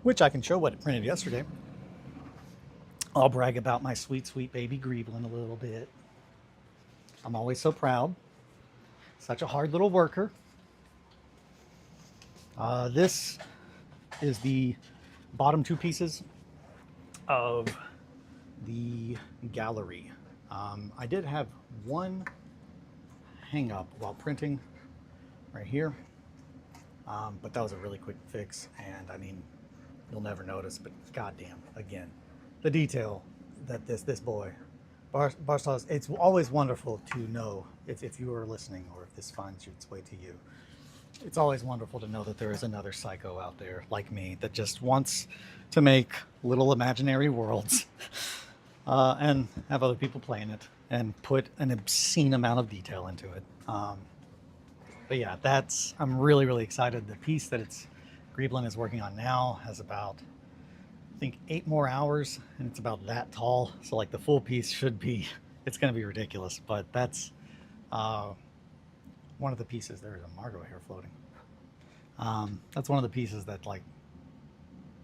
Which I can show what it printed yesterday. I'll brag about my sweet, sweet baby Greeblin a little bit. I'm always so proud. Such a hard little worker. This is the bottom two pieces of the gallery. I did have one hang up while printing right here, but that was a really quick fix, and I mean, you'll never notice, but goddamn, again, the detail that this boy Barstow's, it's always wonderful to know if you are listening, or if this finds its way to you. It's always wonderful to know that there is another psycho out there like me that just wants to make little imaginary worlds and have other people playing it and put an obscene amount of detail into it. But yeah, I'm really, really excited. The piece that Greeblin is working on now has about, I think, 8 more hours, and it's about that tall. So like the full piece it's going to be ridiculous, but that's one of the pieces. There is a Margot hair floating. That's one of the pieces that like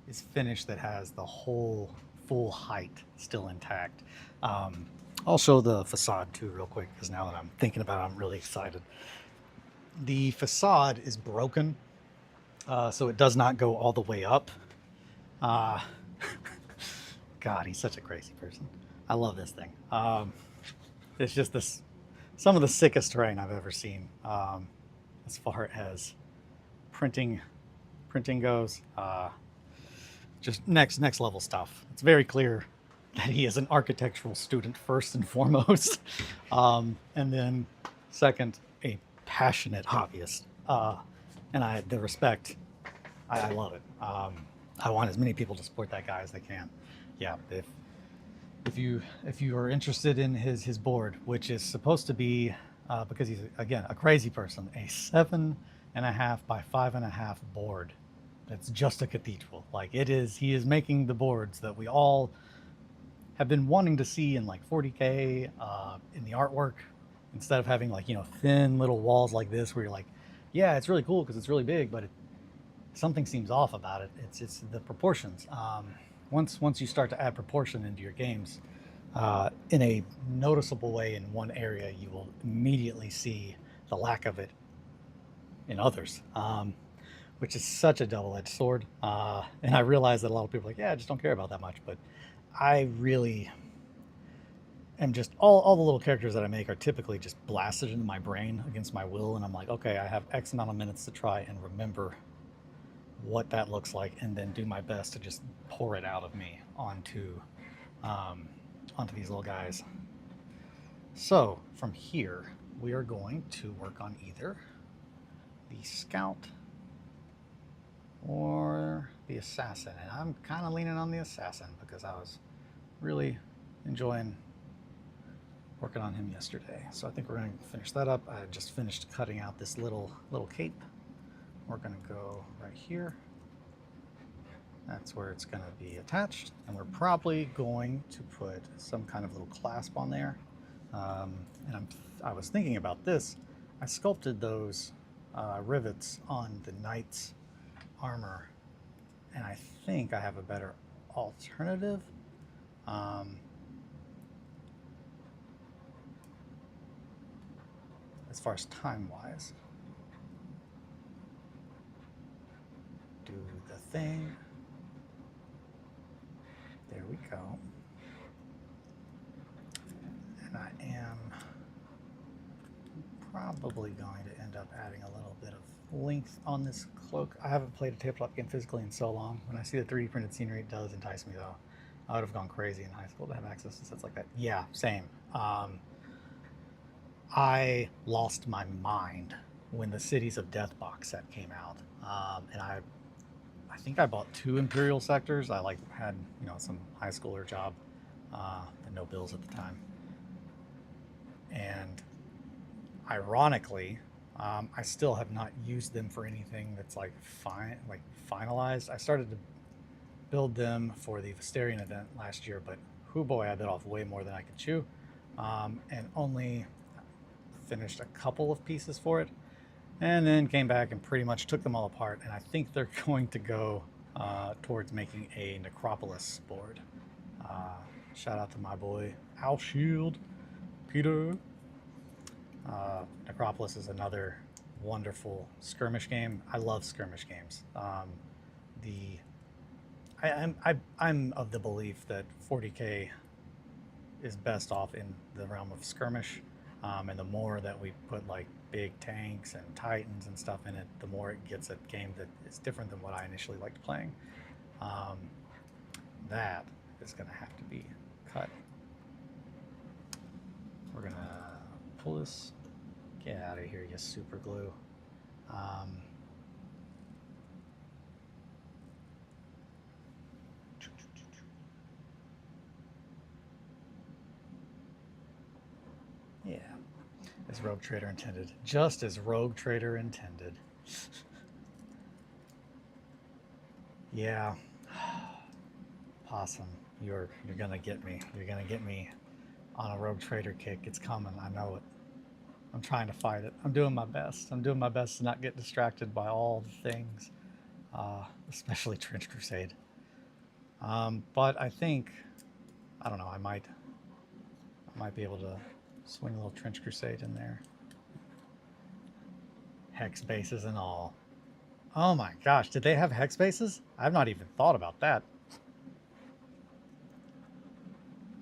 is finished, that has the whole full height still intact. I'll show the facade too real quick, because now that I'm thinking about it, I'm really excited. The facade is broken, so it does not go all the way up. God, he's such a crazy person. I love this thing. It's just some of the sickest terrain I've ever seen, as far as printing goes. Just next level stuff. It's very clear that he is an architectural student first and foremost, and then second, a passionate hobbyist. And the respect, I love it. I want as many people to support that guy as they can. Yeah, if you are interested in his board, which is supposed to be, because he's again a crazy person, a 7.5 by 5.5 board. That's just a cathedral. Like it is. He is making the boards that we all have been wanting to see in like 40K in the artwork, instead of having like, thin little walls like this where you're like, yeah, it's really cool because it's really big, but something seems off about it. It's the proportions. Once you start to add proportion into your games, in a noticeable way in one area, you will immediately see the lack of it in others, which is such a double-edged sword. And I realize that a lot of people are like, yeah, I just don't care about that much. But I really am just all the little characters that I make are typically just blasted into my brain against my will. And I'm like, okay, I have X amount of minutes to try and remember what that looks like and then do my best to just pour it out of me um, onto these little guys. So from here, we are going to work on either the scout or the assassin. And I'm kind of leaning on the assassin because I was really enjoying working on him yesterday. So I think we're going to finish that up. I just finished cutting out this little cape. We're going to go right here. That's where it's going to be attached. And we're probably going to put some kind of little clasp on there. And I was thinking about this. I sculpted those rivets on the knight's armor, and I think I have a better alternative. As far as time-wise, do the thing. There we go. And I am probably going to end up adding a little bit of length on this cloak. I haven't played a tabletop game physically in so long. When I see the 3D printed scenery, it does entice me though. I would have gone crazy in high school to have access to sets like that. Yeah, same. I lost my mind when the Cities of Death box set came out, and I think I bought 2 Imperial sectors. I had some high schooler job and no bills at the time, and ironically, I still have not used them for anything that's finalized. I started to build them for the Visterian event last year, but hoo boy, I bit off way more than I could chew, and only finished a couple of pieces for it, and then came back and pretty much took them all apart. And I think they're going to go towards making a Necropolis board. Shout out to my boy Al Shield, Peter. Necropolis is another wonderful skirmish game. I love skirmish games. I'm of the belief that 40K is best off in the realm of skirmish, and the more that we put big tanks and titans and stuff in it, the more it gets a game that is different than what I initially liked playing. That is going to have to be cut. We're going to pull this. Get out of here, you super glue. Yeah, as Rogue Trader intended. Just as Rogue Trader intended. Yeah. Possum, you're gonna get me. You're gonna get me on a Rogue Trader kick. It's coming. I know it. I'm trying to fight it. I'm doing my best. I'm doing my best to not get distracted by all the things, especially Trench Crusade. But I think, I don't know, I might be able to swing a little Trench Crusade in there. Hex bases and all. Oh my gosh, did they have hex bases? I've not even thought about that.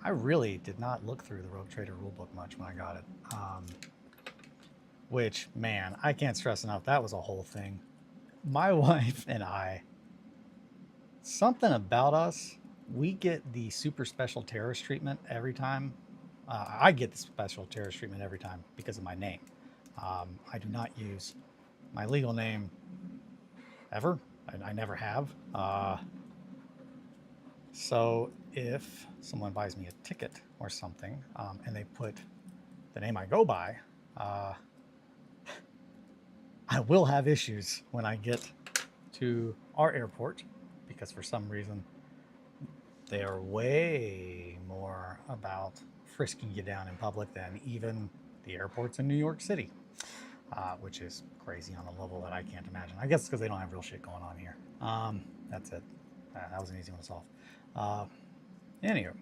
I really did not look through the Rogue Trader rulebook much when I got it. Which, man, I can't stress enough, that was a whole thing. My wife and I, something about us, we get the super special terrorist treatment every time. I get the special terrorist treatment every time because of my name. I do not use my legal name ever. I never have. So if someone buys me a ticket or something, and they put the name I go by, I will have issues when I get to our airport, because for some reason they are way more about frisking you down in public than even the airports in New York City, which is crazy on a level that I can't imagine. I guess it's because they don't have real shit going on here. That's it. That was an easy one to solve. Anywho,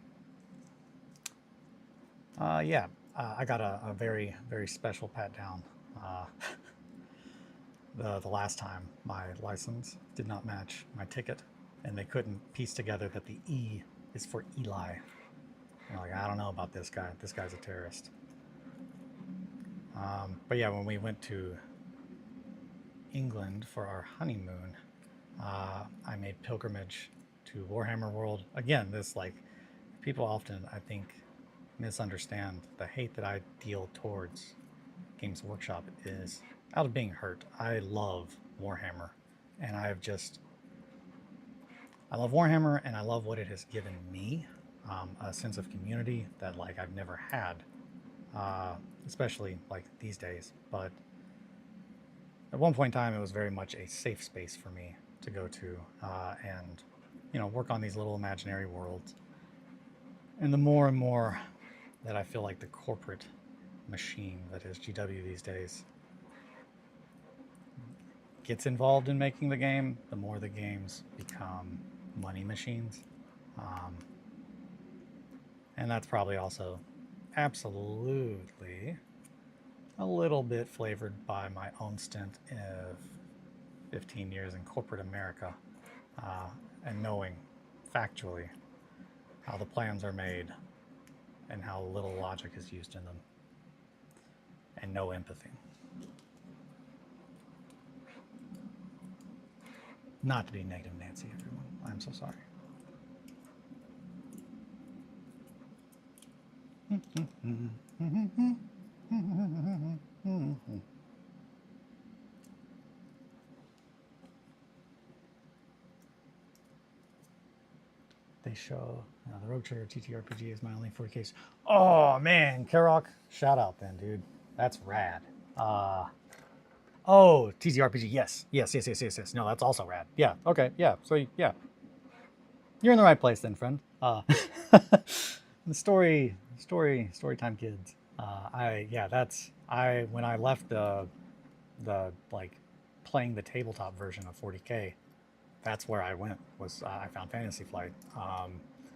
Yeah, I got a very, very special pat down. Uh, the last time my license did not match my ticket, and they couldn't piece together that the E is for Eli. I'm like, I don't know about this guy. This guy's a terrorist. But yeah, when we went to England for our honeymoon, I made pilgrimage to Warhammer World. Again, this like people often, I think, misunderstand the hate that I deal towards Games Workshop is out of being hurt. I love Warhammer, and I love Warhammer, and I love what it has given me, a sense of community that like I've never had, uh, especially like these days. But at one point in time, it was very much a safe space for me to go to and work on these little imaginary worlds. And the more and more that I feel like the corporate machine that is GW these days gets involved in making the game, the more the games become money machines. Um, and that's probably also absolutely a little bit flavored by my own stint of 15 years in corporate America uh, and knowing factually how the plans are made and how little logic is used in them and no empathy. Not to be negative Nancy, everyone. I'm so sorry. They show the Rogue Trader TTRPG is my only 40 case. Oh man, Karok, shout out then, dude. That's rad. Uh, oh, TTRPG, yes, yes, yes, yes, yes, yes. No, that's also rad. Yeah, okay, yeah. So yeah, you're in the right place then, friend. The story time, kids. That's I when I left the like playing the tabletop version of 40K. That's where I went. Was I found Fantasy Flight,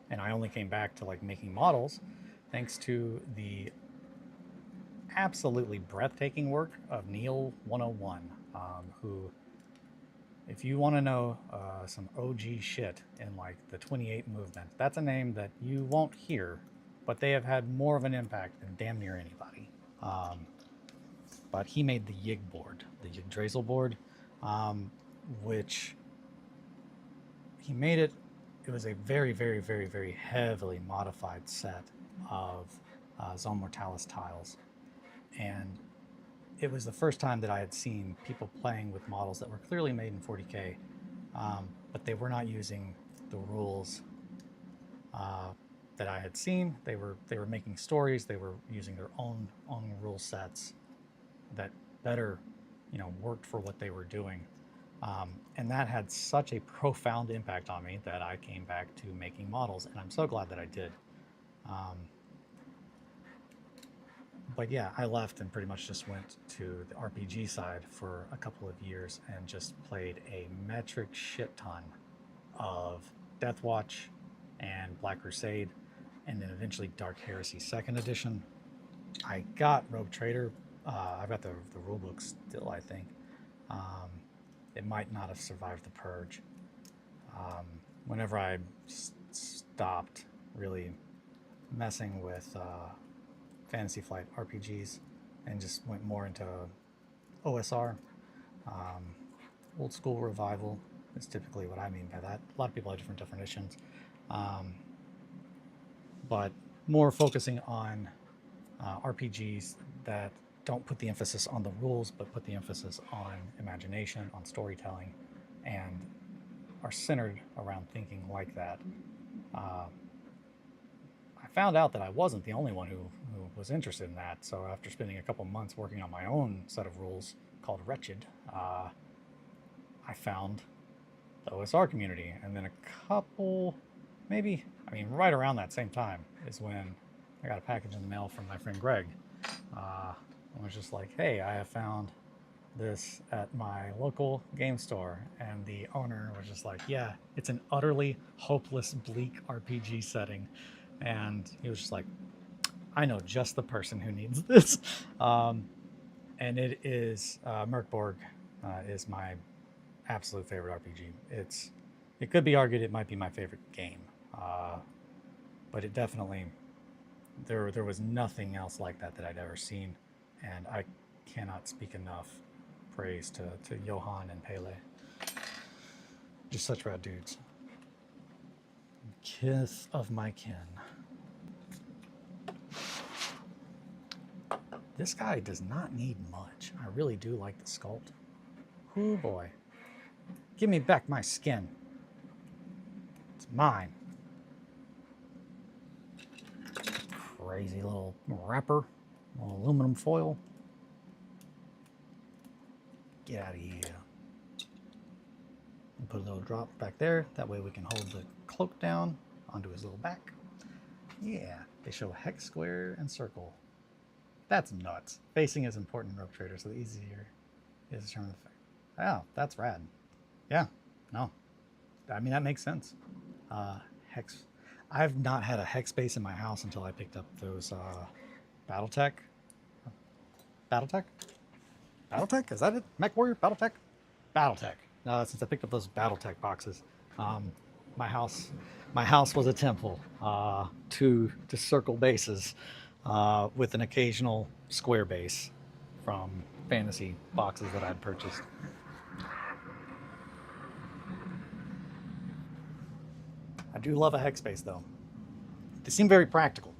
and I only came back to like making models, thanks to the absolutely breathtaking work of Neil 101, who, if you want to know some OG shit in like the 28 movement, that's a name that you won't hear, but they have had more of an impact than damn near anybody. Um, but he made the Yig board, the Yggdrasil board, which he made it. It was a very, very, very, very heavily modified set of Zone Mortalis tiles, and it was the first time that I had seen people playing with models that were clearly made in 40K, but they were not using the rules that I had seen. They were making stories. They were using their own rule sets that better, worked for what they were doing. And that had such a profound impact on me that I came back to making models, and I'm so glad that I did. Um, but yeah, I left and pretty much just went to the RPG side for a couple of years and just played a metric shit ton of Death Watch and Black Crusade, and then eventually Dark Heresy Second Edition. I got Rogue Trader. I've got the rule book still, I think. Um, it might not have survived the purge. Whenever I stopped really messing with Fantasy Flight RPGs and just went more into OSR, um, old school revival is typically what I mean by that. A lot of people have different definitions, um, but more focusing on RPGs that don't put the emphasis on the rules, but put the emphasis on imagination, on storytelling, and are centered around thinking like that. Uh, I found out that I wasn't the only one who was interested in that. So after spending a couple months working on my own set of rules called Wretched, I found the OSR community. And then a couple, maybe, I mean, right around that same time is when I got a package in the mail from my friend Greg. I was just like, hey, I have found this at my local game store. And the owner was just like, yeah, it's an utterly hopeless, bleak RPG setting. And he was just like, I know just the person who needs this. And it is Merkborg is my absolute favorite RPG. It could be argued it might be my favorite game, but it definitely there was nothing else like that I'd ever seen, and I cannot speak enough praise to Johan and Pele. Just such rad dudes. Kith of my kin. This guy does not need much. I really do like the sculpt. Oh boy. Give me back my skin. It's mine. Crazy little wrapper. Little aluminum foil. Get out of here. And put a little drop back there. That way we can hold the cloak down onto his little back. Yeah. They show hex, square, and circle. That's nuts. Facing is important in Rogue Trader, so the easier is to determine the fact. Oh, that's rad. Yeah, no. I mean, that makes sense. Hex. I've not had a hex base in my house until I picked up those Battletech. Battletech? Battletech? Is that it? Mech Warrior? Battletech? Battletech. Since I picked up those Battletech boxes. My house was a temple to circle bases. With an occasional square base from fantasy boxes that I'd purchased. I do love a hex base though. They seem very practical.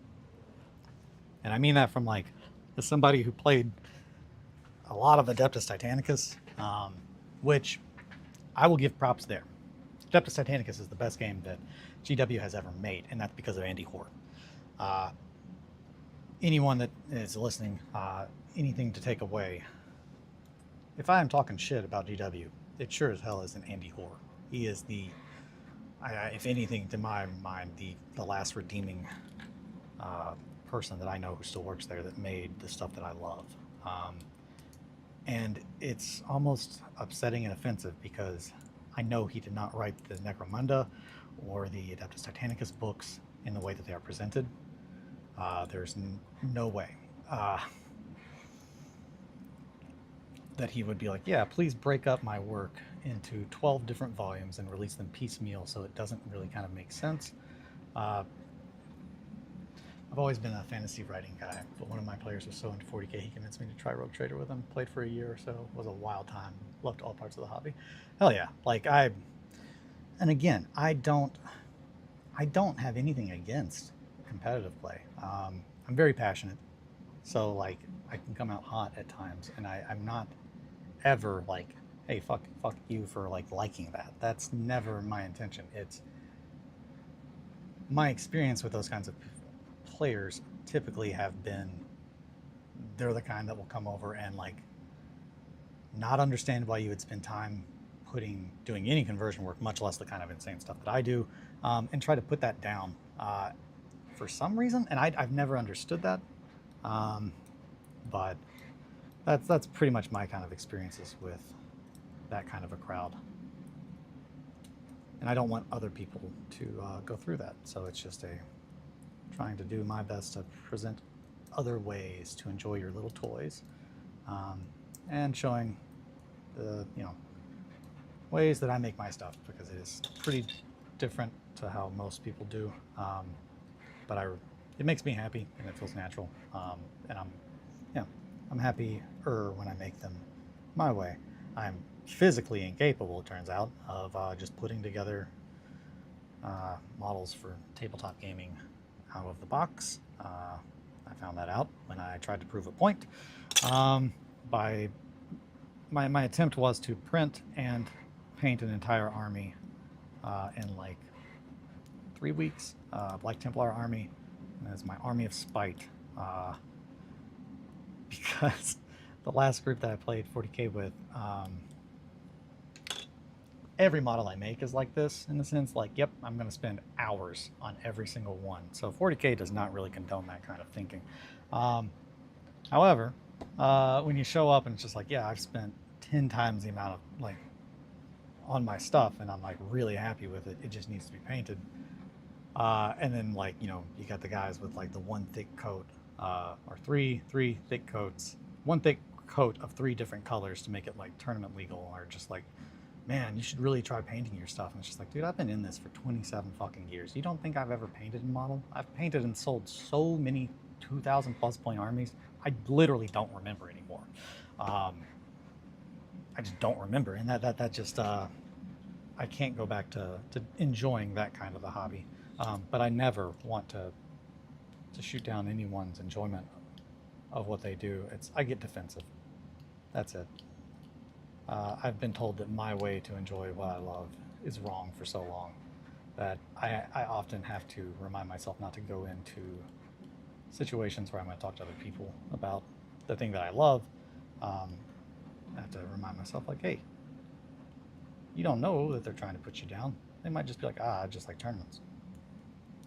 And I mean that from as somebody who played a lot of Adeptus Titanicus, which I will give props there. Adeptus Titanicus is the best game that GW has ever made, and that's because of Andy Hoare. Anyone that is listening, anything to take away. If I am talking shit about GW, it sure as hell isn't Andy Hoare. He is if anything, to my mind, the last redeeming person that I know who still works there that made the stuff that I love. And it's almost upsetting and offensive because I know he did not write the Necromunda or the Adeptus Titanicus books in the way that they are presented. There's no way that he would be like, yeah, please break up my work into 12 different volumes and release them piecemeal so it doesn't really kind of make sense. I've always been a fantasy writing guy, but one of my players was so into 40k he convinced me to try Rogue Trader with him. Played for a year or so. It was a wild time. Loved all parts of the hobby. Hell yeah. And again, I don't have anything against competitive play. I'm very passionate, so I can come out hot at times, and I'm not ever hey, fuck you for liking that. That's never my intention. It's my experience with those kinds of players typically have been they're the kind that will come over and not understand why you would spend time doing any conversion work, much less the kind of insane stuff that I do, and try to put that down for some reason, and I've never understood that, but that's pretty much my kind of experiences with that kind of a crowd, and I don't want other people to go through that. So it's just trying to do my best to present other ways to enjoy your little toys, and showing the ways that I make my stuff, because it is pretty different to how most people do. But it makes me happy and it feels natural, and I'm happier when I make them my way. I'm physically incapable, it turns out, of just putting together models for tabletop gaming out of the box. I found that out when I tried to prove a point. By my attempt was to print and paint an entire army in 3 weeks. Black Templar army as my army of spite, because the last group that I played 40k with, every model I make is like this, in the sense yep, I'm going to spend hours on every single one. So 40k does not really condone that kind of thinking. However, when you show up and it's just yeah, I've spent 10 times the amount of on my stuff, and I'm really happy with it, it just needs to be painted. And then you got the guys with the one thick coat or three thick coats, one thick coat of 3 different colors to make it like tournament legal, or just like, man, you should really try painting your stuff. And it's just like, dude, I've been in this for 27 fucking years. You don't think I've ever painted in model? I've painted and sold so many 2,000 plus point armies. I literally don't remember anymore. I just don't remember, and that just I can't go back to enjoying that kind of a hobby. But I never want to shoot down anyone's enjoyment of what they do. I get defensive. That's it. I've been told that my way to enjoy what I love is wrong for so long that I often have to remind myself not to go into situations where I'm going to talk to other people about the thing that I love. I have to remind myself, like, hey, you don't know that they're trying to put you down. They might just be like, I just like tournaments.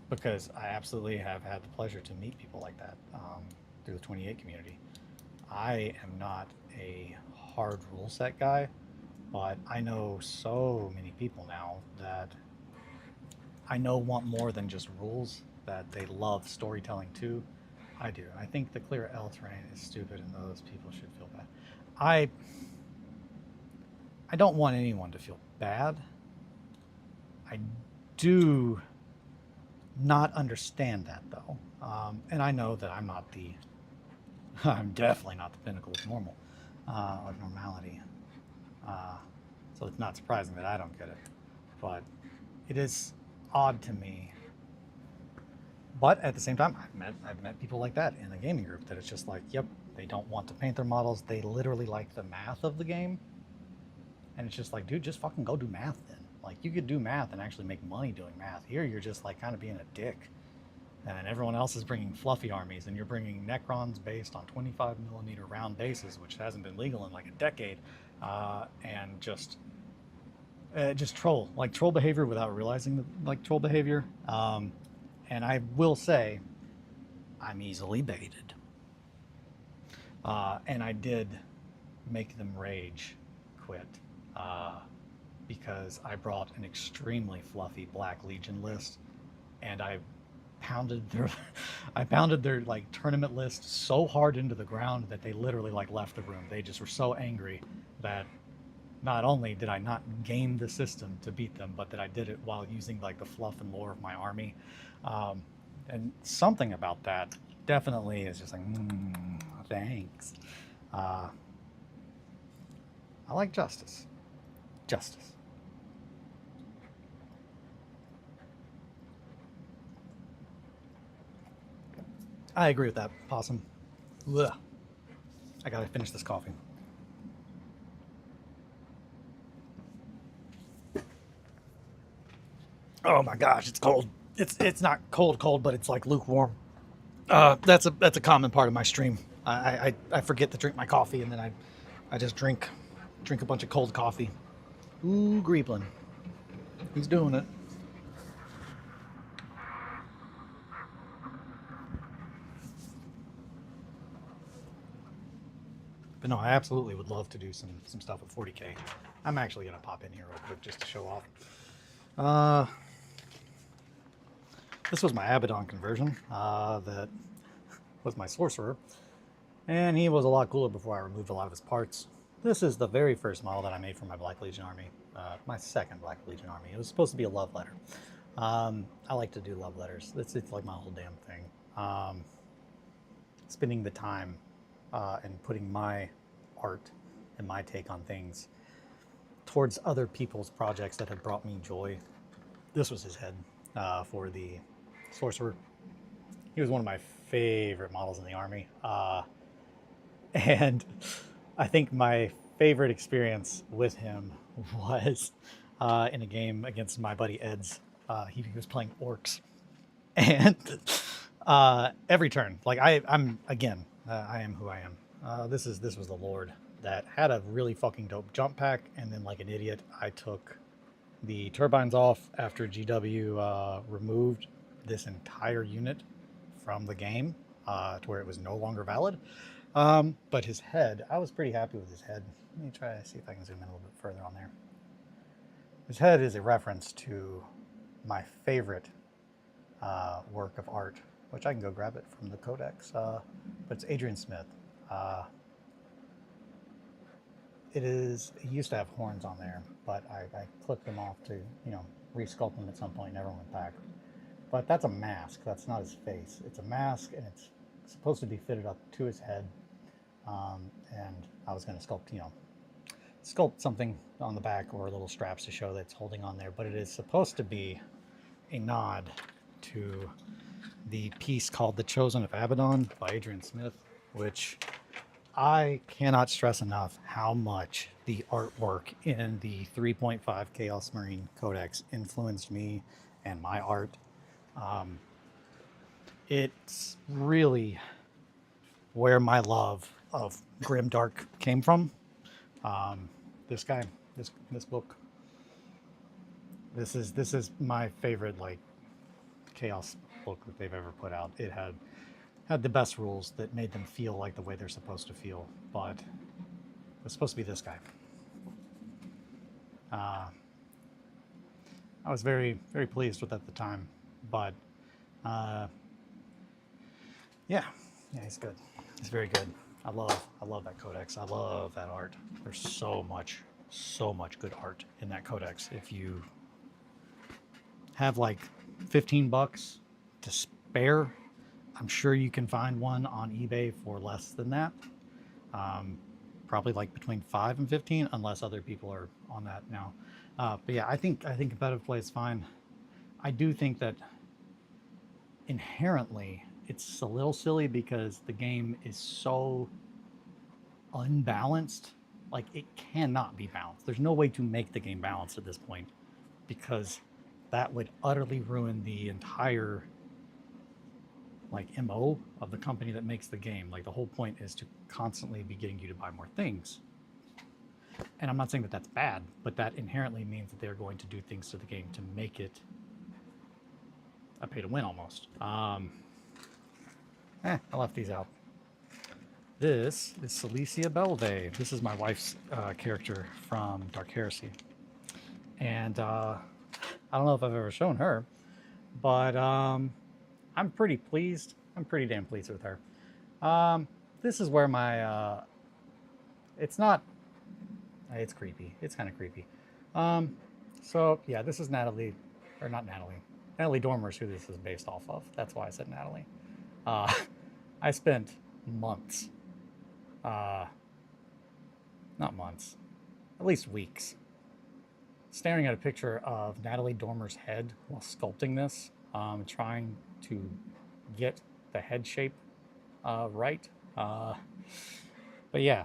Because I absolutely have had the pleasure to meet people like that through the 28 community. I am not a hard rule set guy, but I know so many people now that I know want more than just rules, that they love storytelling too. I do. I think the clear L terrain is stupid and those people should feel bad. I don't want anyone to feel bad. I do not understand that though. And I know that I'm not I'm definitely not the pinnacle of normal, of normality. So it's not surprising that I don't get it. But it is odd to me. But at the same time, I've met people like that in the gaming group that it's just like, yep, they don't want to paint their models. They literally like the math of the game. And it's just like, dude, just fucking go do math then. Like, you could do math and actually make money doing math. Here, you're just like kind of being a dick. And everyone else is bringing fluffy armies, and you're bringing Necrons based on 25mm round bases, which hasn't been legal in like a decade, and just troll behavior without realizing like troll behavior. And I will say, I'm easily baited, and I did make them rage quit. Because I brought an extremely fluffy Black Legion list, and I pounded their like tournament list so hard into the ground that they literally like left the room. They just were so angry that not only did I not game the system to beat them, but that I did it while using like the fluff and lore of my army. And something about that definitely is just like, thanks. I like justice. Justice. I agree with that, Possum. Ugh. I gotta finish this coffee. Oh my gosh, it's cold. It's not cold, but it's like lukewarm. That's a common part of my stream. I forget to drink my coffee, and then I just drink a bunch of cold coffee. Ooh, Greeblin. He's doing it. But no, I absolutely would love to do some stuff with 40K. I'm actually going to pop in here real quick just to show off. This was my Abaddon conversion. That was my sorcerer. And he was a lot cooler before I removed a lot of his parts. This is the very first model that I made for my Black Legion army. My second Black Legion army. It was supposed to be a love letter. I like to do love letters. It's like my whole damn thing. Spending the time and putting my art and my take on things towards other people's projects that have brought me joy. This was his head for the sorcerer. He was one of my favorite models in the army. And I think my favorite experience with him was in a game against my buddy Ed's. He was playing orcs. And every turn, like I'm again, I am who I am. This was the Lord that had a really fucking dope jump pack, and then like an idiot, I took the turbines off after GW removed this entire unit from the game to where it was no longer valid. But his head, I was pretty happy with his head. Let me try to see if I can zoom in a little bit further on there. His head is a reference to my favorite work of art which I can go grab it from the codex, but it's Adrian Smith. Uh, it used to have horns on there, but I clipped them off to, resculpt them at some point, never went back. But that's a mask, that's not his face. It's a mask, and it's supposed to be fitted up to his head. And I was going to sculpt something on the back or little straps to show that it's holding on there, but it is supposed to be a nod to the piece called The Chosen of Abaddon by Adrian Smith, which I cannot stress enough how much the artwork in the 3.5 Chaos Marine Codex influenced me and my art. It's really where my love of grimdark came from. This guy, this book, this is my favorite chaos book that they've ever put out. It had the best rules that made them feel like the way they're supposed to feel, but it was supposed to be this guy. I was very, very pleased with it at the time, but yeah, he's good. He's very good. I love that codex. I love that art. There's so much good art in that codex. If you have like $15 to spare, I'm sure you can find one on eBay for less than that. Probably like between 5 and 15, unless other people are on that now. But yeah, I think competitive play is fine. I do think that inherently it's a little silly because the game is so unbalanced. Like, it cannot be balanced. There's no way to make the game balanced at this point, because that would utterly ruin the entire MO of the company that makes the game. Like, the whole point is to constantly be getting you to buy more things. And I'm not saying that that's bad, but that inherently means that they're going to do things to the game to make it a pay to win almost. I left these out. This is Celicia Belvey. This is my wife's character from Dark Heresy. And I don't know if I've ever shown her, but I'm pretty pleased. I'm pretty damn pleased with her. This is where my... it's creepy. It's kind of creepy. So, yeah, this is Natalie, or not Natalie. Natalie Dormer's who this is based off of. That's why I said Natalie. I spent months, not months, at least weeks, staring at a picture of Natalie Dormer's head while sculpting this, trying to get the head shape right. But yeah,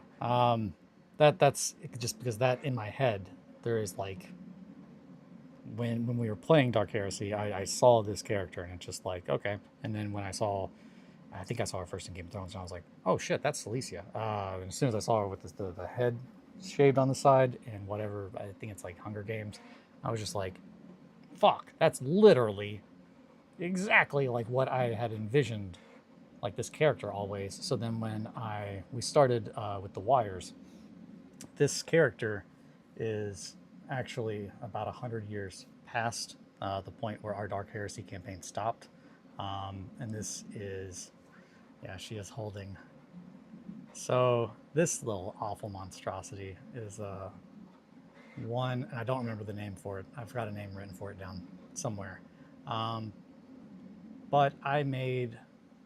that's just because that in my head, there is when we were playing Dark Heresy, I saw this character and it's just like, okay. And then when I think I saw her first in Game of Thrones, and I was like, oh shit, that's Celicia. And as soon as I saw her with the head shaved on the side and whatever, I think it's like Hunger Games, I was just like, fuck, that's literally exactly like what I had envisioned, like this character always. So then when we started with the Wires, this character is actually about 100 years past the point where our Dark Heresy campaign stopped. And this is, yeah, she is holding. So this little awful monstrosity is one, and I don't remember the name for it. I've got a name written for it down somewhere. But I made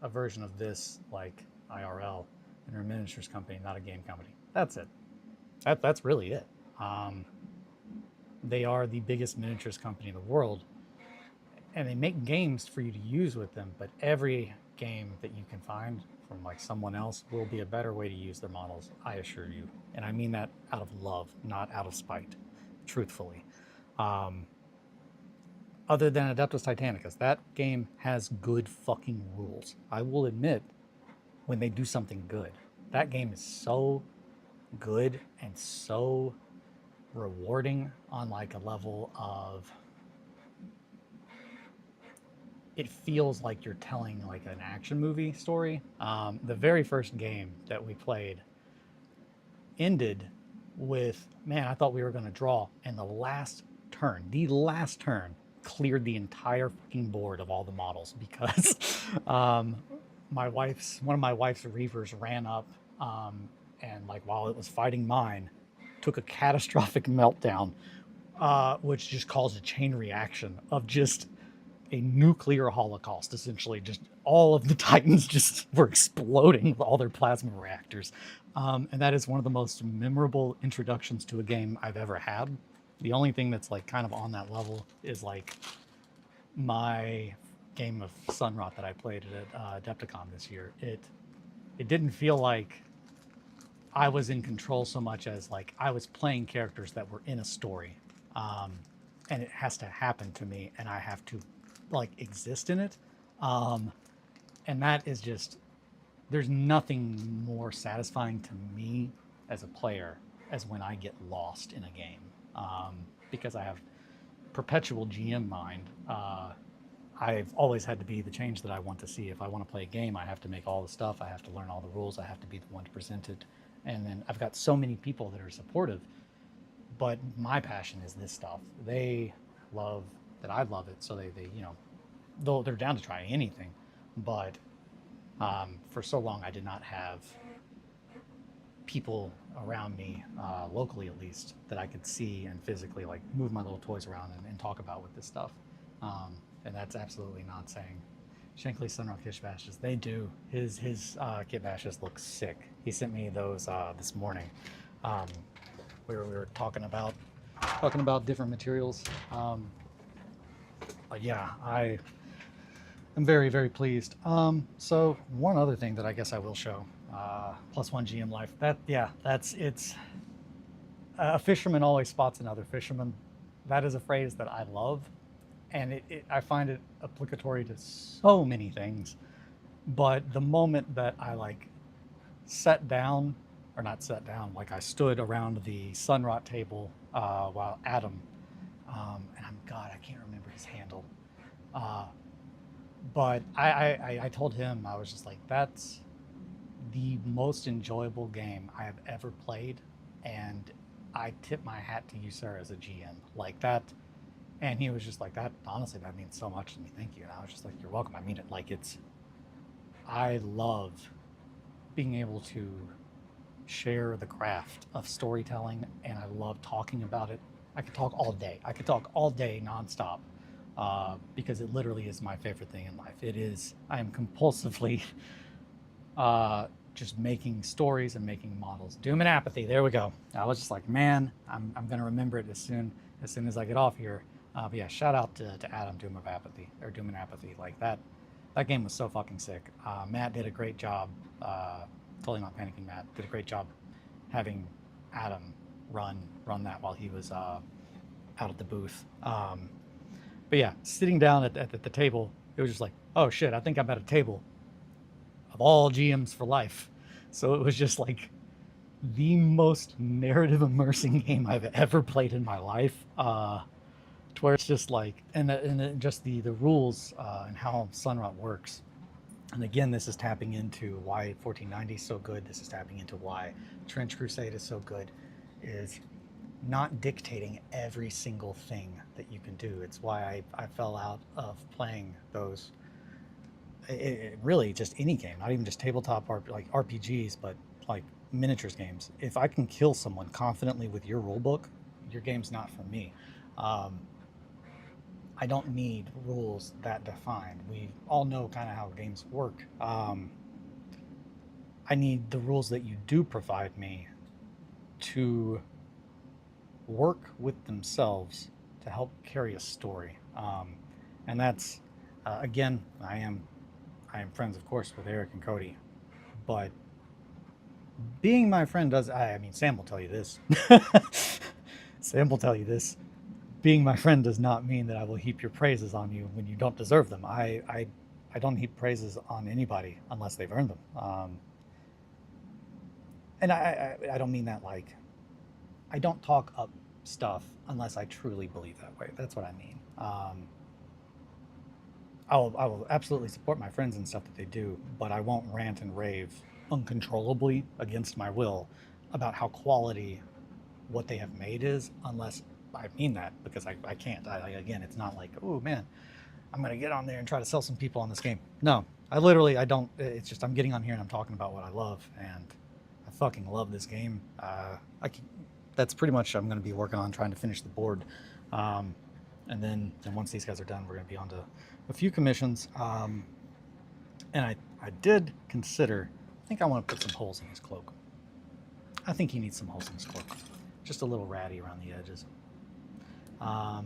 a version of this like IRL in a miniatures company, not a game company. That's it. That's really it. They are the biggest miniatures company in the world, and they make games for you to use with them, but every game that you can find from like someone else will be a better way to use their models, I assure you. And I mean that out of love, not out of spite, truthfully. Other than Adeptus Titanicus, that game has good fucking rules. I will admit, when they do something good, that game is so good and so rewarding on like a level of, it feels like you're telling like an action movie story. The very first game that we played ended with, man, I thought we were going to draw, and the last turn cleared the entire fucking board of all the models because one of my wife's reavers ran up, and like while it was fighting mine, took a catastrophic meltdown, which just caused a chain reaction of just a nuclear holocaust. Essentially, just all of the Titans just were exploding with all their plasma reactors, and that is one of the most memorable introductions to a game I've ever had. The only thing that's like kind of on that level is like my game of Sunrot that I played at Adepticon this year. It didn't feel like I was in control so much as like I was playing characters that were in a story, and it has to happen to me, and I have to like exist in it, and that is just, there's nothing more satisfying to me as a player as when I get lost in a game, because I have perpetual GM mind. I've always had to be the change that I want to see. If I want to play a game, I have to make all the stuff. I have to learn all the rules. I have to be the one to present it. And then I've got so many people that are supportive, but my passion is this stuff. They love that I love it, so they you know, they're down to try anything. But for so long, I did not have people around me, locally at least, that I could see and physically like move my little toys around and talk about with this stuff. And that's absolutely not saying Shankly Sunrock Kish Bashes. They do. His kit bashes look sick. He sent me those this morning. We were talking about different materials. But yeah, I am very, very pleased. So one other thing that I guess I will show, +1 GM life. It's a fisherman always spots another fisherman. That is a phrase that I love, and I find it applicatory to so many things. But the moment that I like sat down, or not sat down, like I stood around the Sunrot table while Adam, and I can't remember his handle, but I told him, I was just like, that's the most enjoyable game I have ever played, and I tip my hat to you, sir, as a GM. Like that. And he was just like, that, honestly, that means so much to me. Thank you. And I was just like, you're welcome. I mean it. Like, I love being able to share the craft of storytelling, and I love talking about it. I could talk all day. I could talk all day nonstop, because it literally is my favorite thing in life. I am compulsively just making stories and making models. Doom and Apathy, there we go. I was just like, man, I'm going to remember it as soon as I get off here. But yeah, shout out to Adam, Doom and Apathy. Like that game was so fucking sick. Matt did a great job, totally not panicking Matt, did a great job having Adam run that while he was out at the booth. But yeah, sitting down at the table, it was just like, oh shit, I think I'm at a table of all GMs for life. So it was just like the most narrative immersing game I've ever played in my life. To where it's just like, and just the rules and how Sunrot works. And again, this is tapping into why 1490 is so good. This is tapping into why Trench Crusade is so good, is not dictating every single thing that you can do. It's why I fell out of playing those, really just any game, not even just tabletop like RPGs, but like miniatures games. If I can kill someone confidently with your rulebook, your game's not for me. I don't need rules that defined. We all know kind of how games work. I need the rules that you do provide me to work with themselves to help carry a story. And that's, again, I am friends, of course, with Eric and Cody, but being my friend Sam will tell you this. Sam will tell you this. Being my friend does not mean that I will heap your praises on you when you don't deserve them. I don't heap praises on anybody unless they've earned them. And I don't mean that like, I don't talk up stuff unless I truly believe that way. That's what I mean. I will absolutely support my friends and stuff that they do, but I won't rant and rave uncontrollably against my will about how quality what they have made is, unless I mean that because I can't. Again, it's not like, oh man, I'm going to get on there and try to sell some people on this game. No, I don't. It's just I'm getting on here and I'm talking about what I love, and I fucking love this game. That's pretty much I'm going to be working on trying to finish the board. And then once these guys are done, we're going to be on to a few commissions. And I did consider, I think I want to put some holes in his cloak. I think he needs some holes in his cloak. Just a little ratty around the edges. I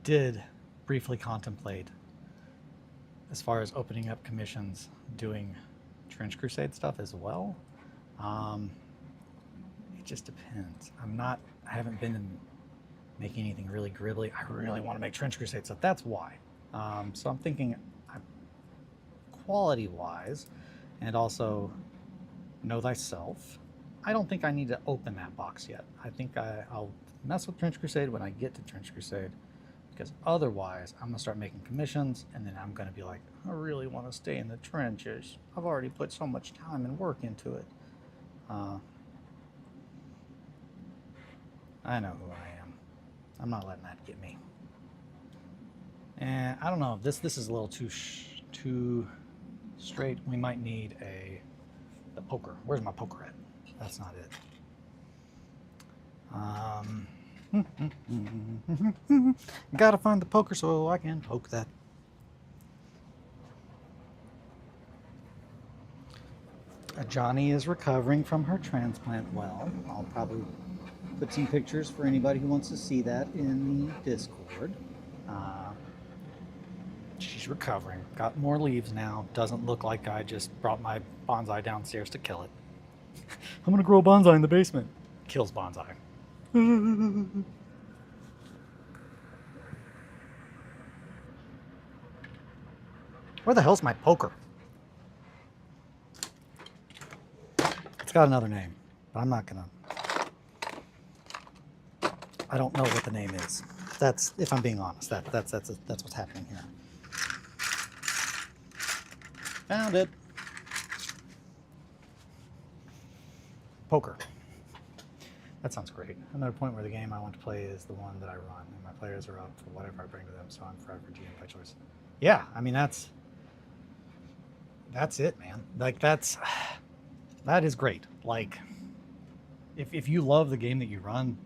did briefly contemplate, as far as opening up commissions, doing Trench Crusade stuff as well. It just depends. I haven't been in making anything really gribbly. I really want to make Trench Crusade stuff. That's why. So I'm thinking quality-wise, and also know thyself. I don't think I need to open that box yet. I think I'll mess with Trench Crusade when I get to Trench Crusade, because otherwise I'm gonna start making commissions, and then I'm gonna be like, I really want to stay in the trenches. I've already put so much time and work into it. I know who I am. I'm not letting that get me. And I don't know, this is a little too straight. We might need the poker. Where's my poker at? That's not it. Gotta find the poker so I can poke that. Johnny is recovering from her transplant well. I'll probably put some pictures for anybody who wants to see that in the Discord. She's recovering. Got more leaves now. Doesn't look like I just brought my bonsai downstairs to kill it. I'm gonna grow a bonsai in the basement. Kills bonsai. Where the hell's my poker? It's got another name, but I'm not gonna. I don't know what the name is. That's, if I'm being honest, that's what's happening here. Found it. Poker. That sounds great. I'm at a point where the game I want to play is the one that I run, and my players are up for whatever I bring to them, so I'm forever GM by choice. Yeah, I mean, that's it, man. Like, that is great. Like, if you love the game that you run,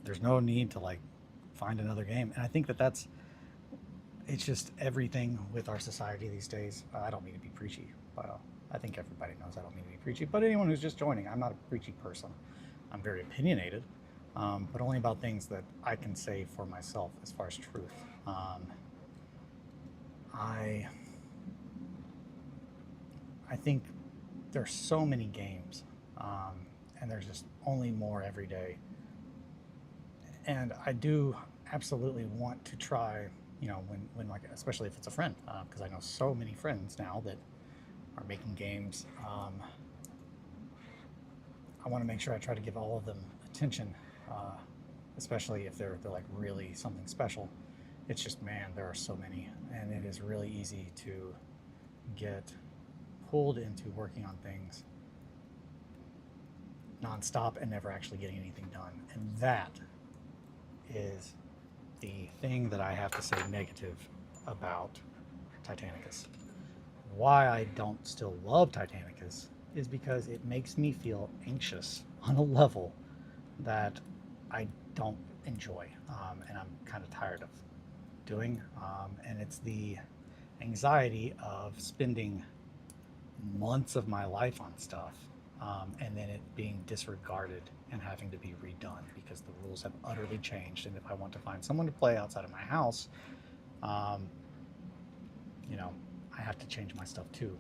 there's no need to, like, find another game. And I think it's just everything with our society these days. I don't mean to be preachy, but I think everybody knows I don't mean to be preachy. But anyone who's just joining, I'm not a preachy person. I'm very opinionated, but only about things that I can say for myself as far as truth. I think there's so many games, and there's just only more every day. And I do absolutely want to try, you know, when like, especially if it's a friend, because I know so many friends now that are making games. I want to make sure I try to give all of them attention, especially if they're like really something special. It's just, man, there are so many, and it is really easy to get pulled into working on things nonstop and never actually getting anything done. And that is the thing that I have to say negative about Titanicus. Why I don't still love Titanicus is because it makes me feel anxious on a level that I don't enjoy, and I'm kind of tired of doing. And it's the anxiety of spending months of my life on stuff, and then it being disregarded and having to be redone because the rules have utterly changed. And if I want to find someone to play outside of my house, you know, I have to change my stuff too.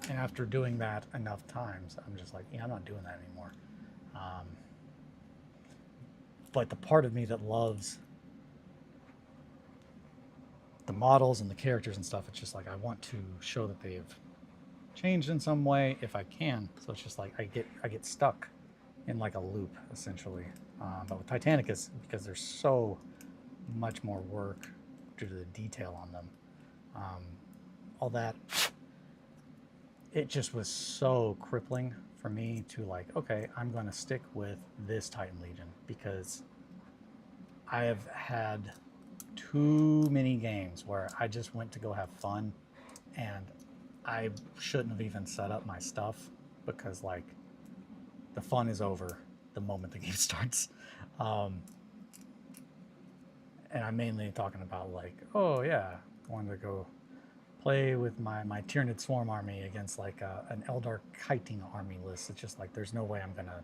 And after doing that enough times, I'm just like, yeah, I'm not doing that anymore. But the part of me that loves the models and the characters and stuff, it's just like I want to show that they've changed in some way if I can. So it's just like I get stuck in like a loop essentially. But with Titanicus, because there's so much more work due to the detail on them, all that, it just was so crippling for me to like, okay, I'm going to stick with this Titan Legion because I have had too many games where I just went to go have fun and I shouldn't have even set up my stuff because like the fun is over the moment the game starts. Um, and I'm mainly talking about like, oh yeah, I wanted to go play with my Tyranid Swarm army against like an Eldar Kiting army list. It's just like there's no way I'm gonna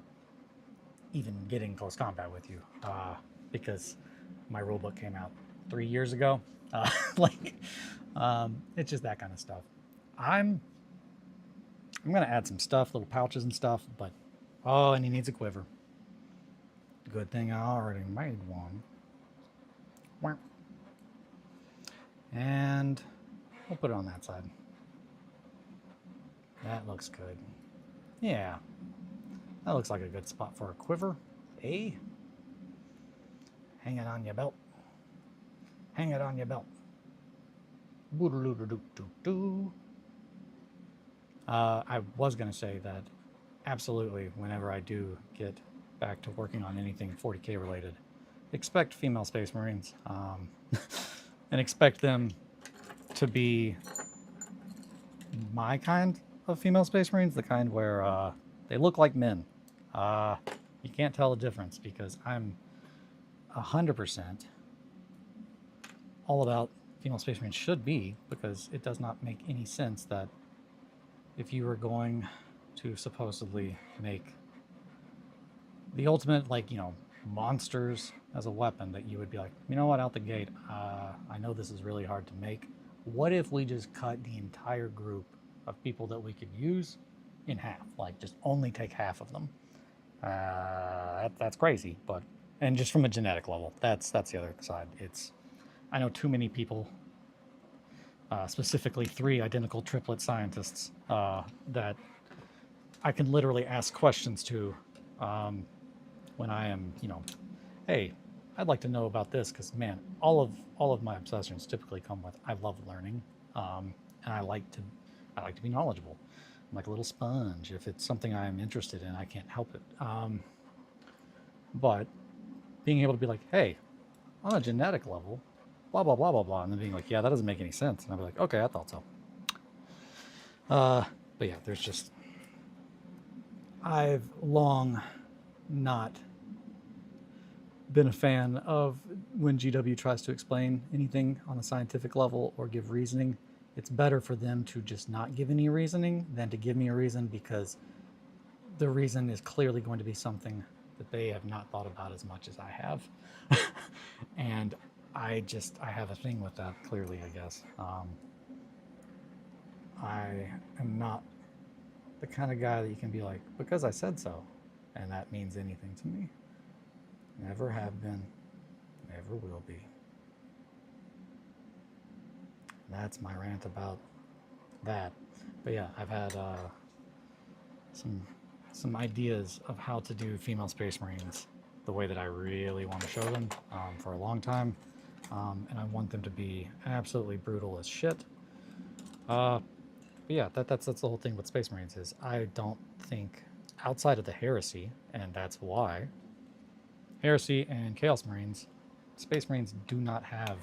even get in close combat with you because my rulebook came out 3 years ago. Like, it's just that kind of stuff. I'm gonna add some stuff, little pouches and stuff, but oh, and he needs a quiver. Good thing I already made one. And we'll put it on that side. That looks good. Yeah, that looks like a good spot for a quiver. Eh? Hang it on your belt. Hang it on your belt. I was going to say that absolutely, whenever I do get back to working on anything 40K related, expect female Space Marines. And expect them to be my kind of female Space Marines, the kind where they look like men. You can't tell the difference because I'm 100% all about female Space Marines should be, because it does not make any sense that if you were going to supposedly make the ultimate, like, you know, monsters as a weapon, that you would be like, you know what, out the gate, I know this is really hard to make. What if we just cut the entire group of people that we could use in half? Like, just only take half of them. That's crazy, but, and just from a genetic level, that's the other side. I know too many people, specifically 3 identical triplet scientists, that I can literally ask questions to when I am, you know, hey, I'd like to know about this, because man, all of my obsessions typically come with I love learning, and I like to be knowledgeable. I'm like a little sponge. If it's something I'm interested in, I can't help it. But being able to be like, hey, on a genetic level, blah blah blah blah blah, and then being like, yeah, that doesn't make any sense, and I'll be like, okay, I thought so. But yeah, there's just, I've long not been a fan of when GW tries to explain anything on a scientific level or give reasoning. It's better for them to just not give any reasoning than to give me a reason, because the reason is clearly going to be something that they have not thought about as much as I have. And I have a thing with that, clearly, I guess. I am not the kind of guy that you can be like, because I said so, and that means anything to me. Never have been, never will be. That's my rant about that. But yeah, I've had some ideas of how to do female Space Marines the way that I really want to show them for a long time, and I want them to be absolutely brutal as shit. But yeah, that's the whole thing with Space Marines is I don't think outside of the Heresy, and that's why Heresy and Chaos Marines, Space Marines do not have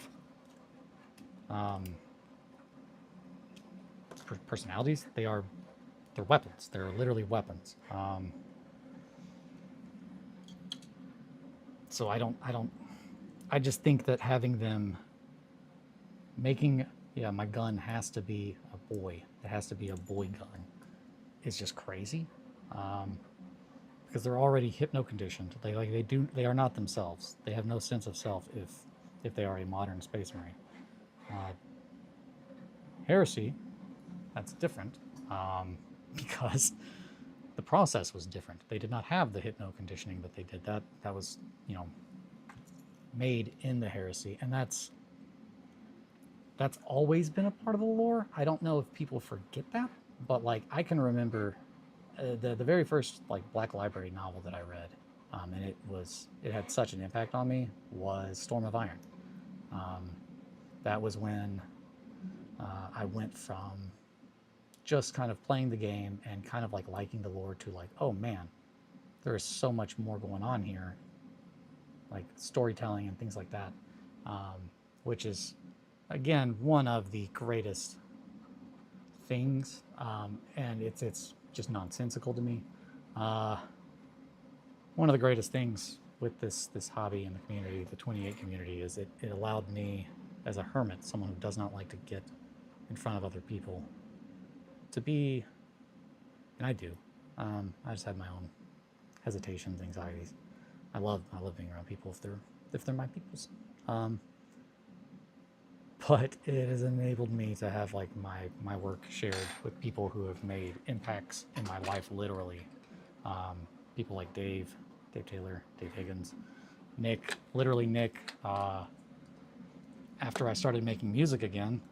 personalities. They're weapons. They're literally weapons. So I just think that having them making, yeah, my gun has to be a boy. It has to be a boy gun. It's just crazy. Because they're already hypno-conditioned. They are not themselves. They have no sense of self if they are a modern Space Marine. Heresy, that's different, because the process was different. They did not have the hypno-conditioning that they did. That was, you know, made in the Heresy, and that's always been a part of the lore. I don't know if people forget that, but like I can remember the very first like Black Library novel that I read, and it had such an impact on me, was Storm of Iron. That was when I went from just kind of playing the game and kind of like liking the lore to like, oh man, there is so much more going on here, like storytelling and things like that, which is, again, one of the greatest things, and it's just nonsensical to me. One of the greatest things with this hobby and the community, the 28 community, is it allowed me, as a hermit, someone who does not like to get in front of other people, to be, and I do. I just have my own hesitations, anxieties. I love being around people if they're my peoples. But it has enabled me to have like my work shared with people who have made impacts in my life, literally. People like Dave Taylor, Dave Higgins, Nick, literally Nick. After I started making music again,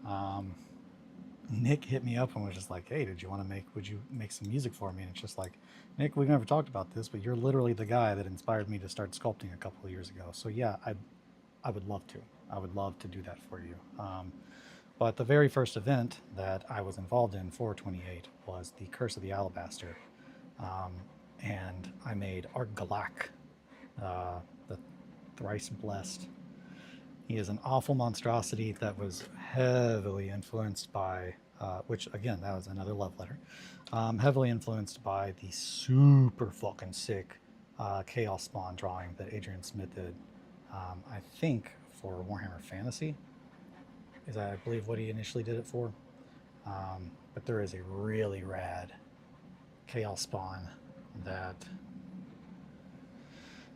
Nick hit me up and was just like, "Hey, would you make some music for me?" And it's just like, Nick, we've never talked about this, but you're literally the guy that inspired me to start sculpting a couple of years ago. So yeah, I would love to. I would love to do that for you. But the very first event that I was involved in for 28 was the Curse of the Alabaster. And I made Art Galak, the thrice blessed. He is an awful monstrosity that was heavily influenced by, which again, that was another love letter, heavily influenced by the super fucking sick Chaos Spawn drawing that Adrian Smith did, I think for Warhammer Fantasy, is I believe what he initially did it for. But there is a really rad Chaos Spawn that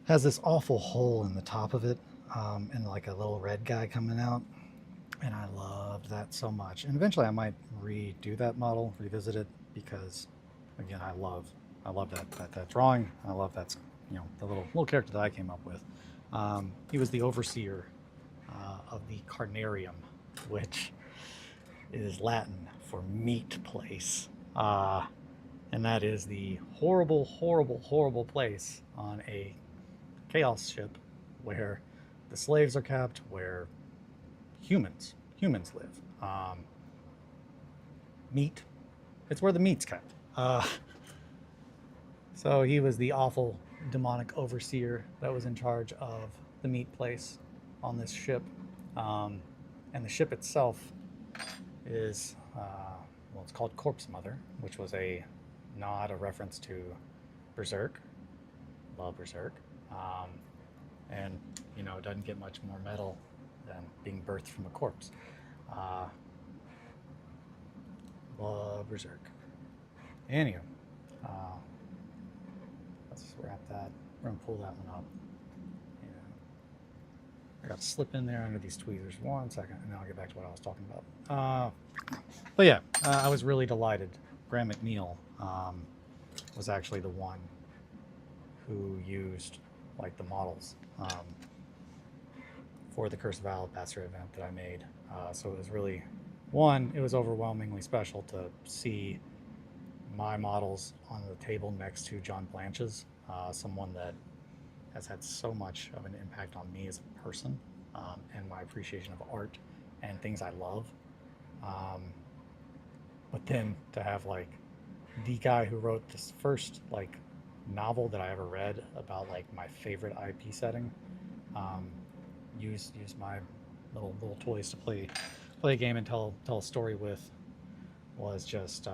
has this awful hole in the top of it, and like a little red guy coming out, and I loved that so much. And eventually I might redo that model, revisit it, because again, I love that drawing. I love that, the little character that I came up with. He was the overseer of the Carnarium, which is Latin for meat place. And that is the horrible, horrible, horrible place on a chaos ship where the slaves are kept, where humans live. Meat, it's where the meat's kept. So he was the awful demonic overseer that was in charge of the meat place on this ship. And the ship itself is, it's called Corpse Mother, which was a reference to Berserk. Love Berserk. And, it doesn't get much more metal than being birthed from a corpse. Love Berserk. Anywho, let's wrap that. We're gonna pull that one up. I got to slip in there under these tweezers. 1 second, and then I'll get back to what I was talking about. But yeah, I was really delighted. Graham McNeil was actually the one who used like the models for the Curse of Alabaster event that I made. So it was really, it was overwhelmingly special to see my models on the table next to John Blanche's, someone that has had so much of an impact on me as a person, and my appreciation of art and things I love. But then to have like the guy who wrote this first like novel that I ever read about like my favorite IP setting, use my little toys to play a game and tell a story with, was just,